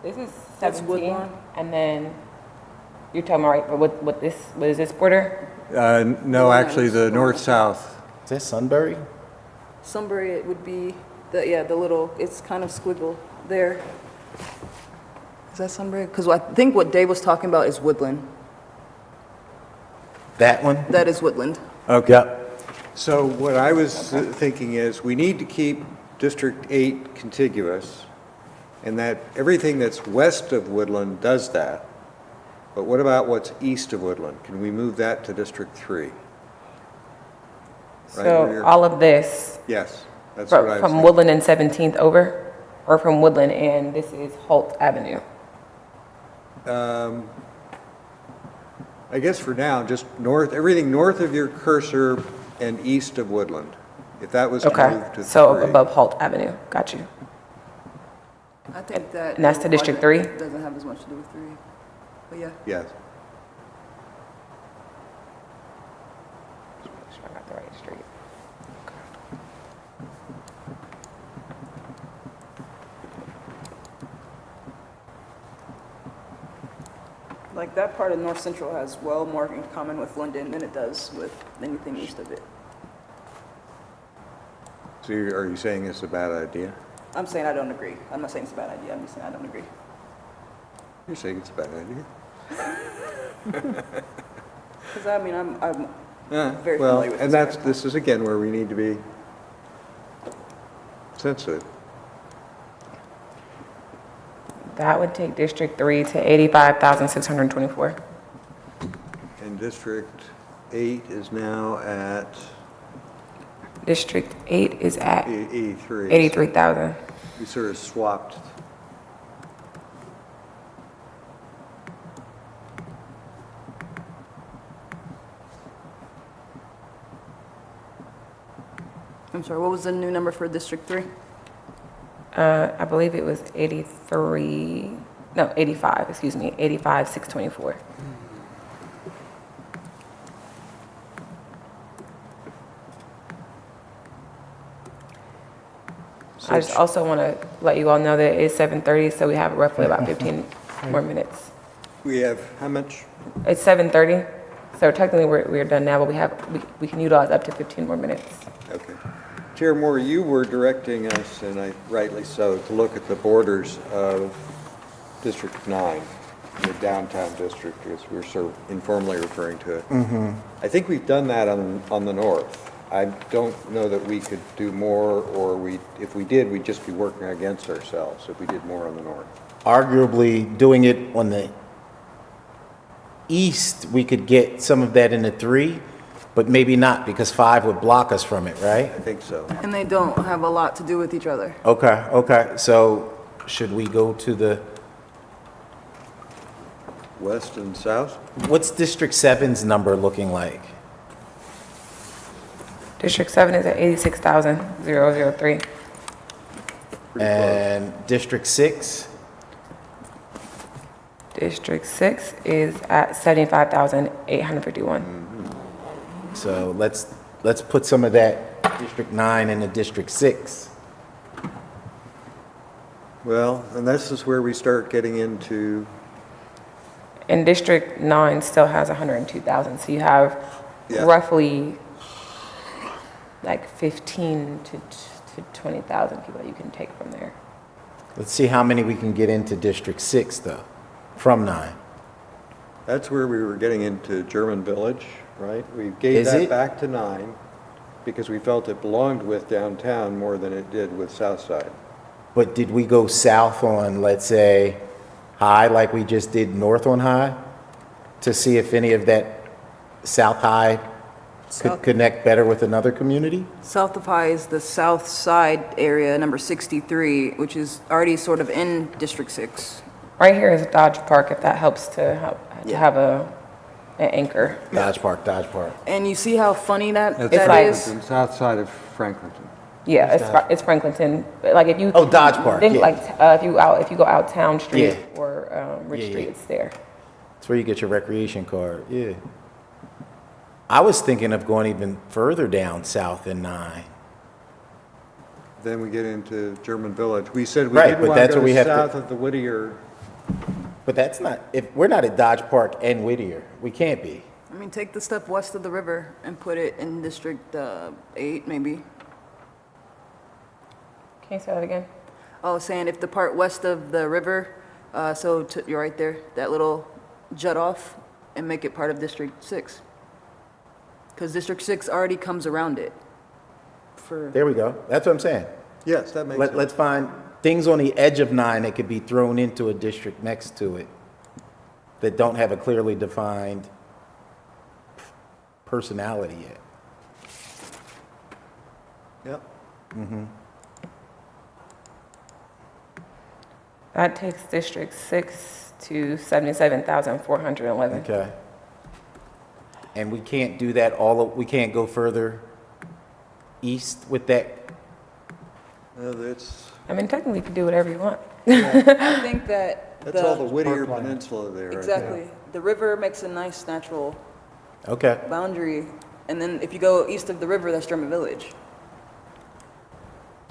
This is That's 17, Woodlawn. and then you're talking about right, what is this border? No, actually, the north-south. Is that Sunbury? Sunbury, it would be the little, it's kind of squiggle there. Does that sound right? Because I think what Dave was talking about is woodland. That one? That is woodland. Okay. So what I was thinking is, we need to keep District 8 contiguous, and that everything that's west of Woodland does that. But what about what's east of Woodland? Can we move that to District 3? Right where So you're- all of this, Yes, that's what I was from thinking. Woodland and 17th over, or from Woodland and this is Holt Avenue? I guess for now, just north, everything north of your cursor and east of Woodland, if that was to Okay, move to 3. so above Holt Avenue, got you. I think that. And that's to District 3? Doesn't have as much to do with 3. But yeah. Yes. Make sure I got the right street. Like that part of North Central has well more in common with London than it does with anything east of it. So are you saying it's a bad idea? I'm saying I don't agree. I'm not saying it's a bad idea. I'm just saying I don't agree. You're saying it's a bad idea? Because I mean, I'm very Well, familiar with and this. this is again where we need to be sensitive. That would take District 3 to 85,624. And District 8 is now at District 8 is at 83. 83,000. We sort of swapped. I'm sorry, what was the new number for District 3? I believe it was 85, 85,624. I just also want to let you all know that it's 7:30, so we have roughly about 15 more minutes. We have how much? It's 7:30, so technically we're done now, but we can utilize up to 15 more minutes. Okay. Chair Moore, you were directing us, and rightly so, to look at the borders of District 9, the downtown district, as we're sort of informally referring to it. I think we've done that on the north. I don't know that we could do more, or if we did, we'd just be working against ourselves if we did more on the north. Arguably, doing it on the east, we could get some of that into 3, but maybe not, because 5 would block us from it, right? I think so. And they don't have a lot to do with each other. Okay, so should we go to the, West and south? what's District 7's number looking like? District 7 is at 86,003. Pretty close. And District 6? District 6 is at 75,851. So let's put some of that District 9 into District 6. Well, and this is where we start getting into, And District 9 still has 102,000, so you have Yeah. roughly like 15 to 20,000 people that you can take from there. Let's see how many we can get into District 6, though, from 9. that's where we were getting into German Village, right? We gave Is that it? back to 9 because we felt it belonged with downtown more than it did with Southside. But did we go south on, let's say, High, like we just did north on High, to see if any of that South High could connect better with another community? South of High is the south side area, number 63, which is already sort of in District 6. Right here is Dodge Park, if that helps to have an anchor. Dodge Park. And you see how funny that It's like- is? South side of Franklinton. Yeah, it's Franklinton. But like if you Oh, Dodge Park, think yeah. like if you go out Town Street Yeah. or Rich Yeah, Street, yeah. it's there. That's where you get your recreation card, yeah. I was thinking of going even further down south in 9. Then we get into German Village. We said we Right, didn't but want to that's go where we have to- south of the Whittier. But that's not, if we're not at Dodge Park and Whittier, we can't be. I mean, take the stuff west of the river and put it in District 8, maybe. Can you say that again? I was saying if the part west of the river You're right there, that little jut off, and make it part of District 6. Because District 6 already comes around it. There we go. That's what I'm saying. Yes, that makes sense. Let's find things on the edge of 9 that could be thrown into a district next to it that don't have a clearly defined personality yet. Yep. That takes District 6 to 77,411. Okay. And we can't do that we can't go further east with that? That's I mean, technically, you can do whatever you want. I think that all the Whittier Parkland. Peninsula there. I think. Exactly. The river makes a nice natural Okay. boundary, and then if you go east of the river, that's Drummond Village.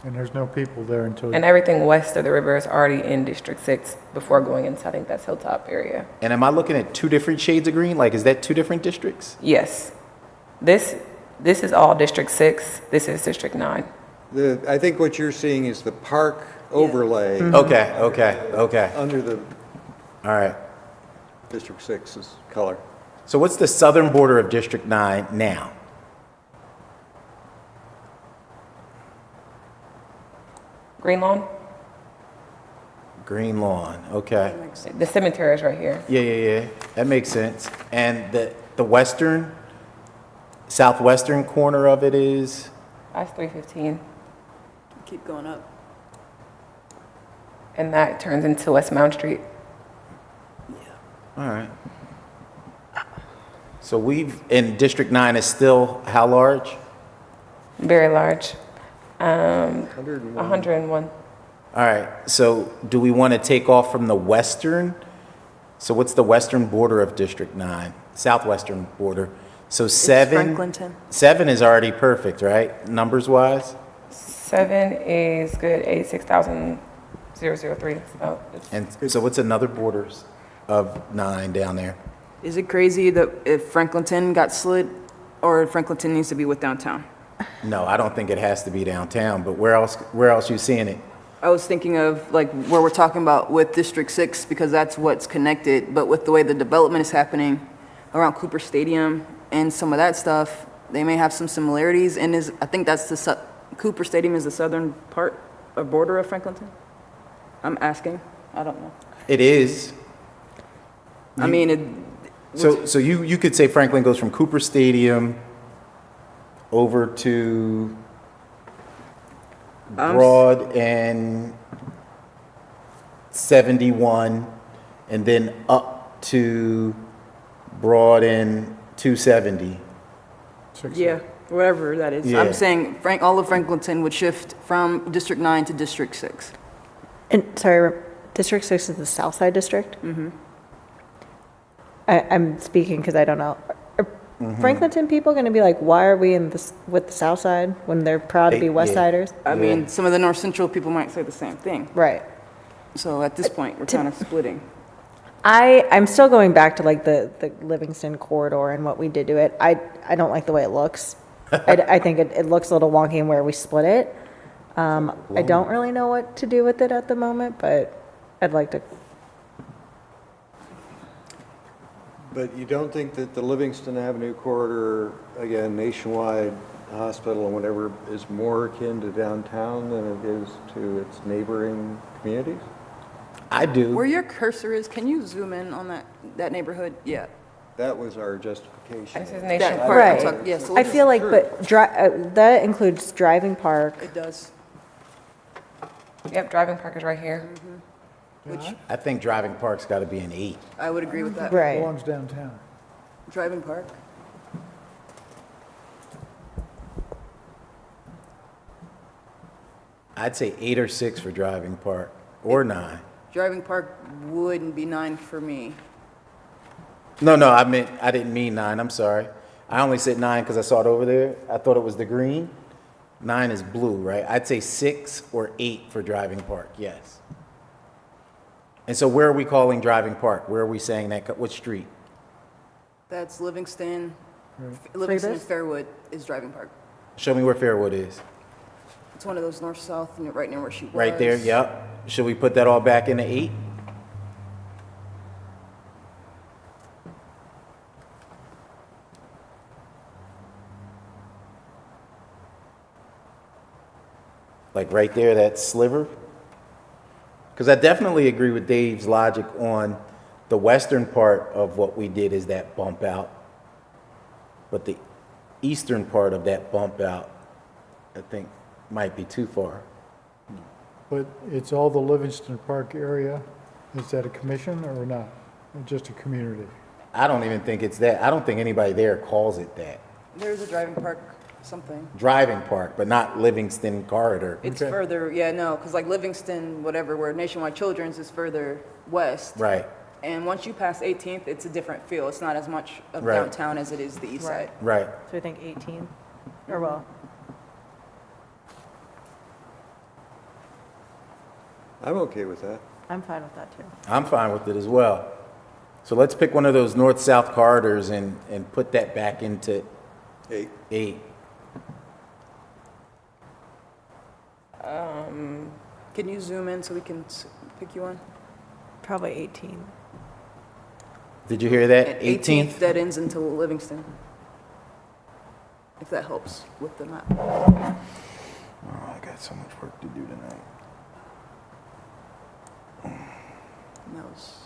And there's no people there until, And everything west of the river is already in District 6 before going into, I think that's Hilltop area. And am I looking at 2 different shades of green? Like, is that 2 different districts? Yes. This is all District 6. This is District 9. I think what you're seeing is the park overlay Okay. under the All right. District 6's color. So what's the southern border of District 9 now? Green Lawn, Green Lawn, okay. the cemetery is right here. Yeah. That makes sense. And the western, southwestern corner of it is? That's 315. Keep going up. And that turns into West Mount Street. All right. So in District 9 is still how large? Very large. 101. 101. All right, so do we want to take off from the western? So what's the western border of District 9? Southwestern border. So 7. Franklinton. 7 is already perfect, right? Numbers wise? 7 is good, 86,003. So it's And so what's another borders of 9 down there? Is it crazy that if Franklinton got slid, or if Franklinton needs to be with downtown? No, I don't think it has to be downtown, but where else you seeing it? I was thinking of like where we're talking about with District 6 because that's what's connected, but with the way the development is happening around Cooper Stadium and some of that stuff, they may have some similarities. And I think that's Cooper Stadium is the southern part or border of Franklinton? I'm asking. I don't know. It is. I mean, So you could say Franklin goes from Cooper Stadium over to Broad and 71, and then up to Broad and 270. yeah, wherever that is. Yeah. I'm saying all of Franklinton would shift from District 9 to District 6. And, sorry, District 6 is the South Side District? Mm-hmm. I'm speaking because I don't know. Are Franklinton people going to be like, why are we with the South Side when they're proud to be West Yeah. Siders? I mean, some of the North Central people might say the same thing. Right. So at this point, we're kind of splitting. I'm still going back to like the Livingston corridor and what we did to it. I don't like the way it looks. I think it looks a little wonky in where we split it. I don't really know what to do with it at the moment, but I'd like to. But you don't think that the Livingston Avenue corridor, again, nationwide hospital and whatever, is more akin to downtown than it is to its neighboring communities? I do. Where your cursor is, can you zoom in on that neighborhood? Yeah. That was our justification. This is That Nation part, Park. I'm Right. talking- yeah, so I let's- feel like, but that includes driving park. It does. Yep, driving park is right here. I think driving park's got to be an 8. I would agree with that. Right. belongs downtown. Driving park. I'd say 8 or 6 for driving park, or 9. Driving park wouldn't be 9 for me. No, I didn't mean 9. I'm sorry. I only said 9 because I saw it over there. I thought it was the green. 9 is blue, right? I'd say 6 or 8 for driving park. Yes. And so, where are we calling driving park? Where are we saying that? What street? That's Livingston. Livingston and Fairwood is driving park. Show me where Fairwood is. It's one of those north-south, right near where she was. Right there. Yep. Should we put that all back into 8? Like right there, that sliver? Because I definitely agree with Dave's logic on the western part of what we did is that bump out. But the eastern part of that bump out, I think, might be too far. But it's all the Livingston Park area. Is that a commission or not? Or just a community? I don't even think it's that. I don't think anybody there calls it that. There's a driving park, something. Driving park, but not Livingston corridor. It's Okay. further, yeah, no, because like Livingston, whatever, where Nationwide Children's is further west. Right, And once you pass 18th, it's a different feel. It's not as much of Right. downtown as it is the east Right. side. right. So I think 18, or well, I'm okay with that. I'm fine with that too. I'm fine with it as well. So let's pick one of those north-south corridors and put that back into 8. Can you zoom in so we can pick you on? Probably 18. Did you hear that? And 18th? dead ends into Livingston. If that helps with the map. Oh, I got so much work to do tonight. And that was,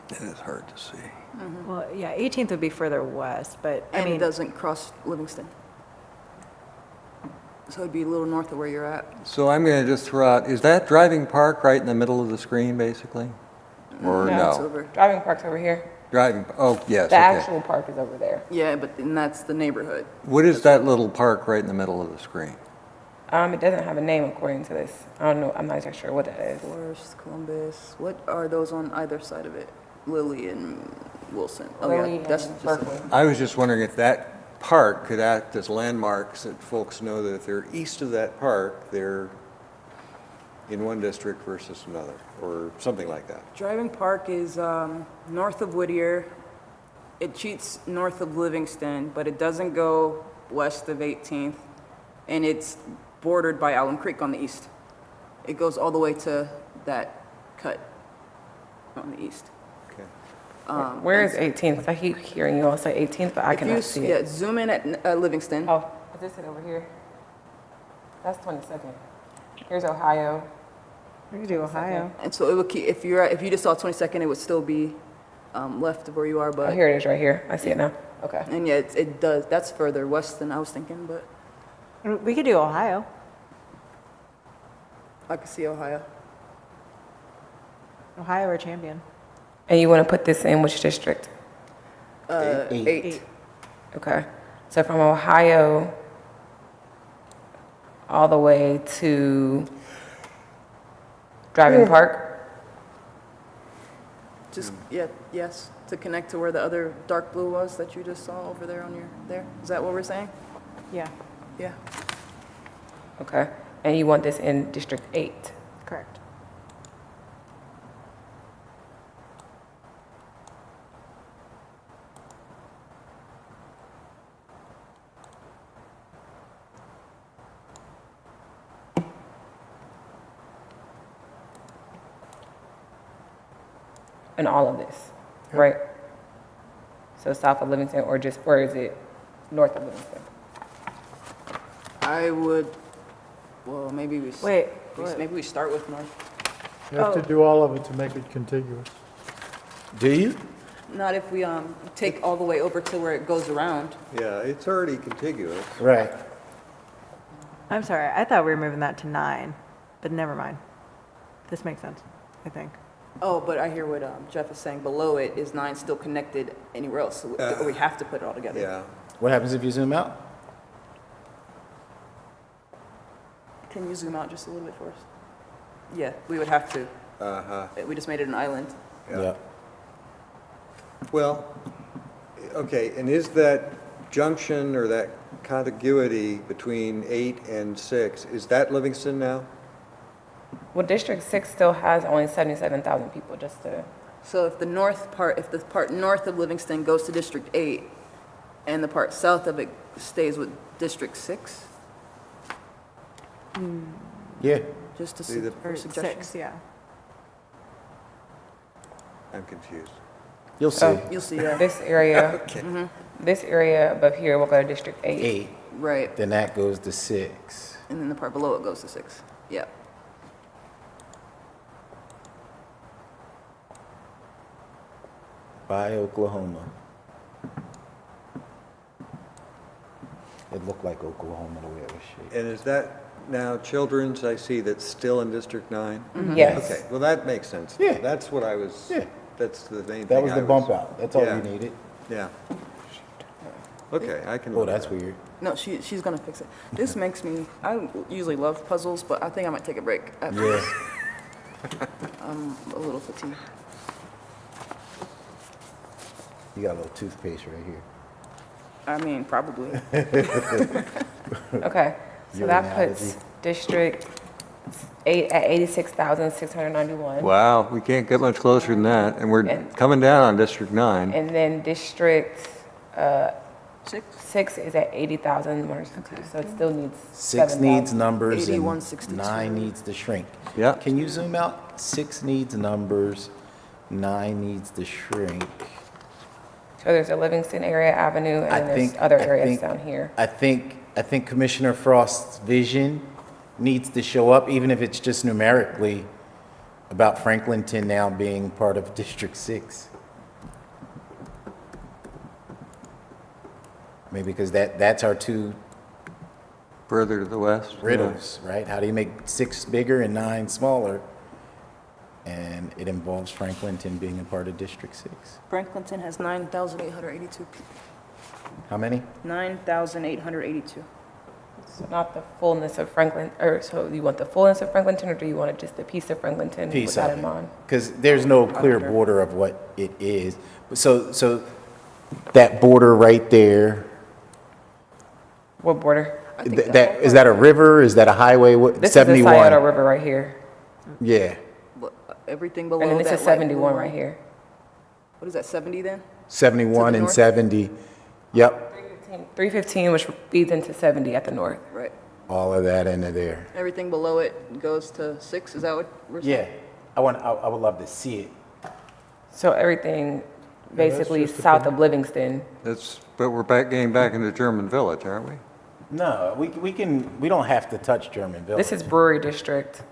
It is hard to see. Well, yeah, 18th would be further west, but I and it mean, doesn't cross Livingston. So it'd be a little north of where you're at. So I'm going to just throw out, is that driving park right in the middle of the screen, basically? Or It's no? over. Driving park's over here. Driving, oh, yes, The okay. actual park is over there. Yeah, but then that's the neighborhood. What is that little park right in the middle of the screen? It doesn't have a name according to this. I don't know, I'm not exactly sure what that is. Forest, Columbus, what are those on either side of it? Lily and Wilson. Oh, Lily yeah, that's and just, Berkeley. I was just wondering if that park could act as landmarks that folks know that if they're east of that park, they're in one district versus another, or something like that. Driving Park is north of Whittier. It cheats north of Livingston, but it doesn't go west of 18th, and it's bordered by Alum Creek on the east. It goes all the way to that cut on the east. Okay. Where is 18th? I keep hearing you all say 18th, but I If you cannot see yeah, it. zoom in at Livingston. Oh, is this it over here? That's 22nd. Here's Ohio. we could do Ohio. And so it would keep, if you just saw 22nd, it would still be left of where you are, Oh, but, here it is right here. I see it now. Okay. and yeah, it does, that's further west than I was thinking, but We could do Ohio. I could see Ohio. Ohio or Champion. And you want to put this in which district? 8. Okay. So from Ohio all the way to Driving Park? Just, yeah, yes, to connect to where the other dark blue was that you just saw over there on your, there? Is that what we're saying? Yeah, Yeah. Okay. And you want this in District 8? correct. And all of this, right? So south of Livingston, or just, where is it? North of Livingston? I would, well, maybe we, Wait, maybe we start with north. You have to do all of it to make it contiguous. Do you? Not if we take all the way over to where it goes around. Yeah, it's already contiguous. Right. I'm sorry, I thought we were moving that to 9, but never mind. This makes sense, I think. Oh, but I hear what Jeff is saying. Below it is 9 still connected anywhere else, so we have to put it all together. Yeah. What happens if you zoom out? Can you zoom out just a little bit for us? Yeah, we would have to. Uh-huh. We just made it an island. Yeah. Well, okay, and is that junction or that contiguity between 8 and 6, is that Livingston now? Well, District 6 still has only 77,000 people, just to, So if the north part, if the part north of Livingston goes to District 8, and the part south of it stays with District 6, Yeah. just a See the- for Or suggestion. 6, yeah. I'm confused. You'll see. You'll see, yeah. This area, Okay. this area above here will go to District 8. 8, Right, then that goes to 6. and then the part below it goes to 6. Yeah. By Oklahoma. It looked like Oklahoma the way it was shaped. And is that now Children's, I see, that's still in District 9? Yes. Okay, well, that makes sense. Yeah. That's what I was, Yeah. that's the main thing. That was I the bump out. That's all yeah. you needed. Yeah. Okay, I can. Oh, live with that's that. weird. No, she's gonna fix it. This makes me, I usually love puzzles, but I think I might take a break after Yeah. this. I'm a little fatigued. You got a little toothpaste right here. I mean, probably. Okay, so Your that puts analogy. District 8 at 86,691. Wow, we can't get much closer than that, and we're And- coming down on District 9. And then District 6? 6 is at 80,162, so it still needs 6 7,000. needs numbers and 8162. 9 needs to shrink. Yeah. Can you zoom out? 6 needs numbers, 9 needs to shrink. So there's a Livingston area Avenue, and I then there's think- other I areas think- down here. I think Commissioner Frost's vision needs to show up, even if it's just numerically, about Franklinton now being part of District 6. Maybe because that's our two Further to the west? riddles, right? How do you make 6 bigger and 9 smaller? And it involves Franklinton being a part of District 6. Franklinton has 9,882 people. How many? 9,882. So not the fullness of Franklin, or so you want the fullness of Franklinton, or do you want just a piece of Franklinton with Piece that of in it. mind? Because there's no clear border of what it is. So that border right there, What border? I think that, is that a river? Is that a highway? What, This is the 71? Scioto River right here, Yeah, But everything below and that. then this is light 71 blue right line. here. What is that, 70 then? 71 and north? 70. Yep, 315, which feeds into 70 at the north. Right. all of that into there. Everything below it goes to 6, is that what we're saying? Yeah, I would love to see it. So everything basically just the south of Livingston. But we're getting back into German Village, aren't we? No, we don't have to touch German Village. This is Brewery District. 'Cause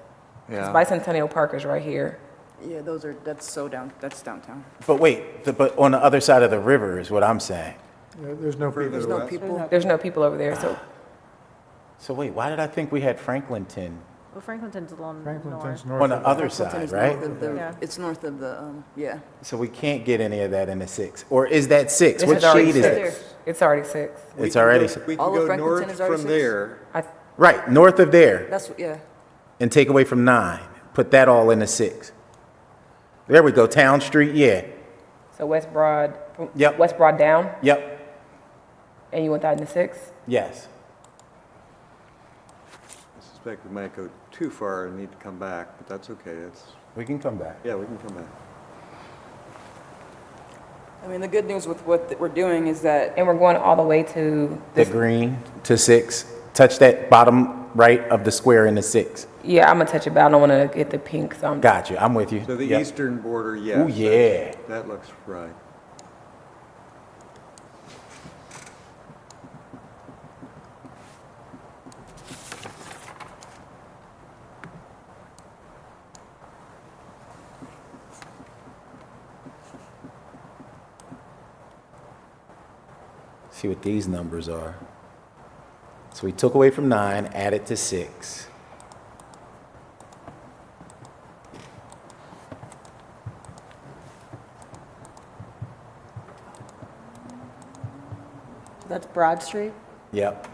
Yeah. Bicentennial Park is right here. Yeah, that's downtown. But wait, but on the other side of the river is what I'm saying. There's no people. There's no people. There's no people over there, so So wait, why did I think we had Franklinton Well, Franklinton's along Franklinton's north. north. on the of- other Franklinton side, is right? north of the- Yeah. It's north of the, yeah. So we can't get any of that in the 6, or is that 6? this What is already shade is six. it? It's already 6. It's already, We All can of go Franklinton north is already from 6? there. right, north of there, That's, yeah. and take away from 9. Put that all in the 6. There we go, Town Street, yeah. So West Broad, Yep. West Broad down, Yep, and you want that in the 6? yes. I suspect we might go too far and need to come back, but that's okay. We can come back. Yeah, we can come back. I mean, the good news with what we're doing is that, And we're going all the way to The this. green to 6, touch that bottom right of the square in the 6. Yeah, I'm gonna touch it, but I don't wanna get the pink, so I'm. Gotcha, I'm with you. So the Yep. eastern border, yes. Ooh, yeah. That looks right. See what these numbers are. So we took away from 9, added to 6. That's Broad Street? Yep.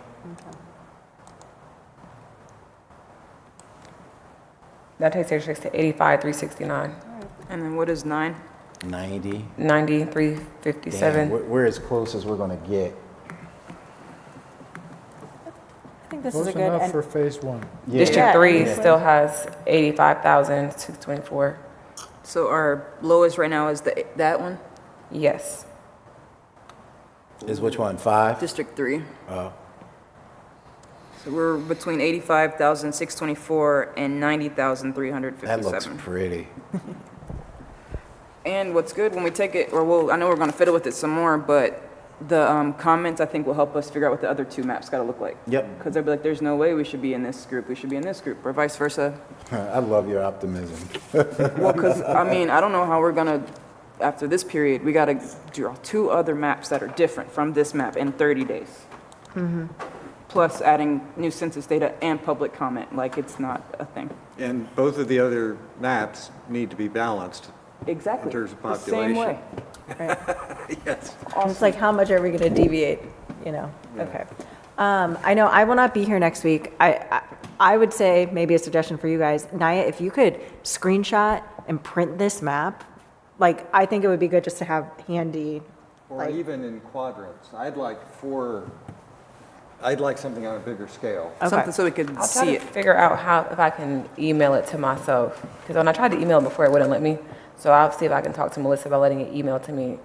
That takes District to 85,369, and then what is 9? 90. 90,357. Damn, we're as close as we're gonna get. I think this is Close a good, enough and for phase 1. Yeah. District Yeah, 3 yeah. still has 85,624. So our lowest right now is that one, Yes. Is which one, 5? District 3. Oh, So we're between 85,624 and that looks 90,357. pretty. And what's good, when we take it, I know we're gonna fiddle with it some more, but the comments, I think, will help us figure out what the other two maps gotta look like. Yep. Because they'll be like, there's no way we should be in this group, we should be in this group, or vice versa. I love your optimism. Well, because, I mean, I don't know how we're gonna, after this period, we gotta draw two other maps that are different from this map in 30 days. Plus adding new census data and public comment, like it's not a thing. And both of the other maps need to be balanced. Exactly. In terms of The same way. Yes. And it's like, how much are we going to deviate, you know? Okay. I know I will not be here next week. I would say, maybe a suggestion for you guys, Naya, if you could screenshot and print this map, like, I think it would be good just to have handy. Or Like- even in quadrants. I'd like something on a bigger scale. Okay. Something so we could I'll try see to it. figure out how, if I can email it to myself. Because when I tried to email it before, it wouldn't let me. So I'll see if I can talk to Melissa about letting it email to me.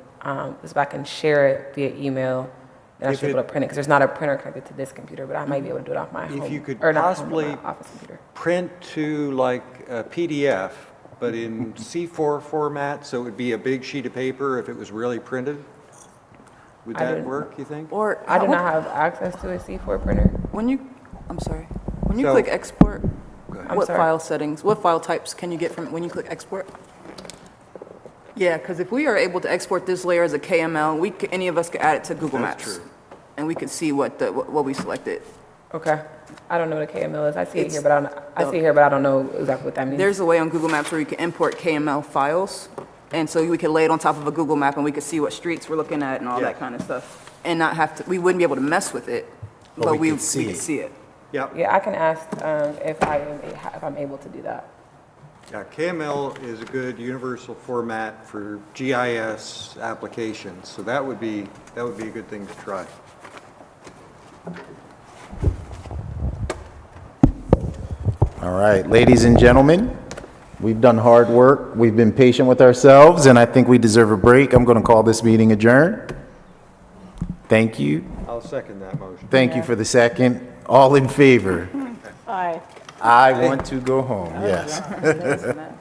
If I can share it via email, then I If should be able to print it. Because there's not a printer connected to this computer, but I might be able to do it off my home. If you could or not home, but possibly my office computer. print to like a PDF, but in C4 format, so it would be a big sheet of paper if it was really printed? Would I that didn't- work, you think? Or I do not have access to a C4 printer. when you, I'm sorry, when you So- click export, I'm what sorry. file settings, what file types can you get from, when you click export? Yeah, because if we are able to export this layer as a KML, any of us could add it to Google That's Maps. true. And we could see what we selected. Okay. I don't know what a KML is. I see it It's here, but I don't know exactly what that means. There's a way on Google Maps where you can import KML files, and so we could lay it on top of a Google map, and we could see what streets we're looking at and all Yeah. that kind of stuff. And not have to, we wouldn't be able to mess with it, But but we we could could see it. see it. Yeah, Yeah, I can ask if I'm able to do that. yeah, KML is a good universal format for GIS applications, so that would be a good thing to try. All right, ladies and gentlemen, we've done hard work. We've been patient with ourselves, and I think we deserve a break. I'm going to call this meeting adjourned. Thank you. I'll second that motion. Thank you for the second. All in favor? Aye. I want to go home, yes. That was-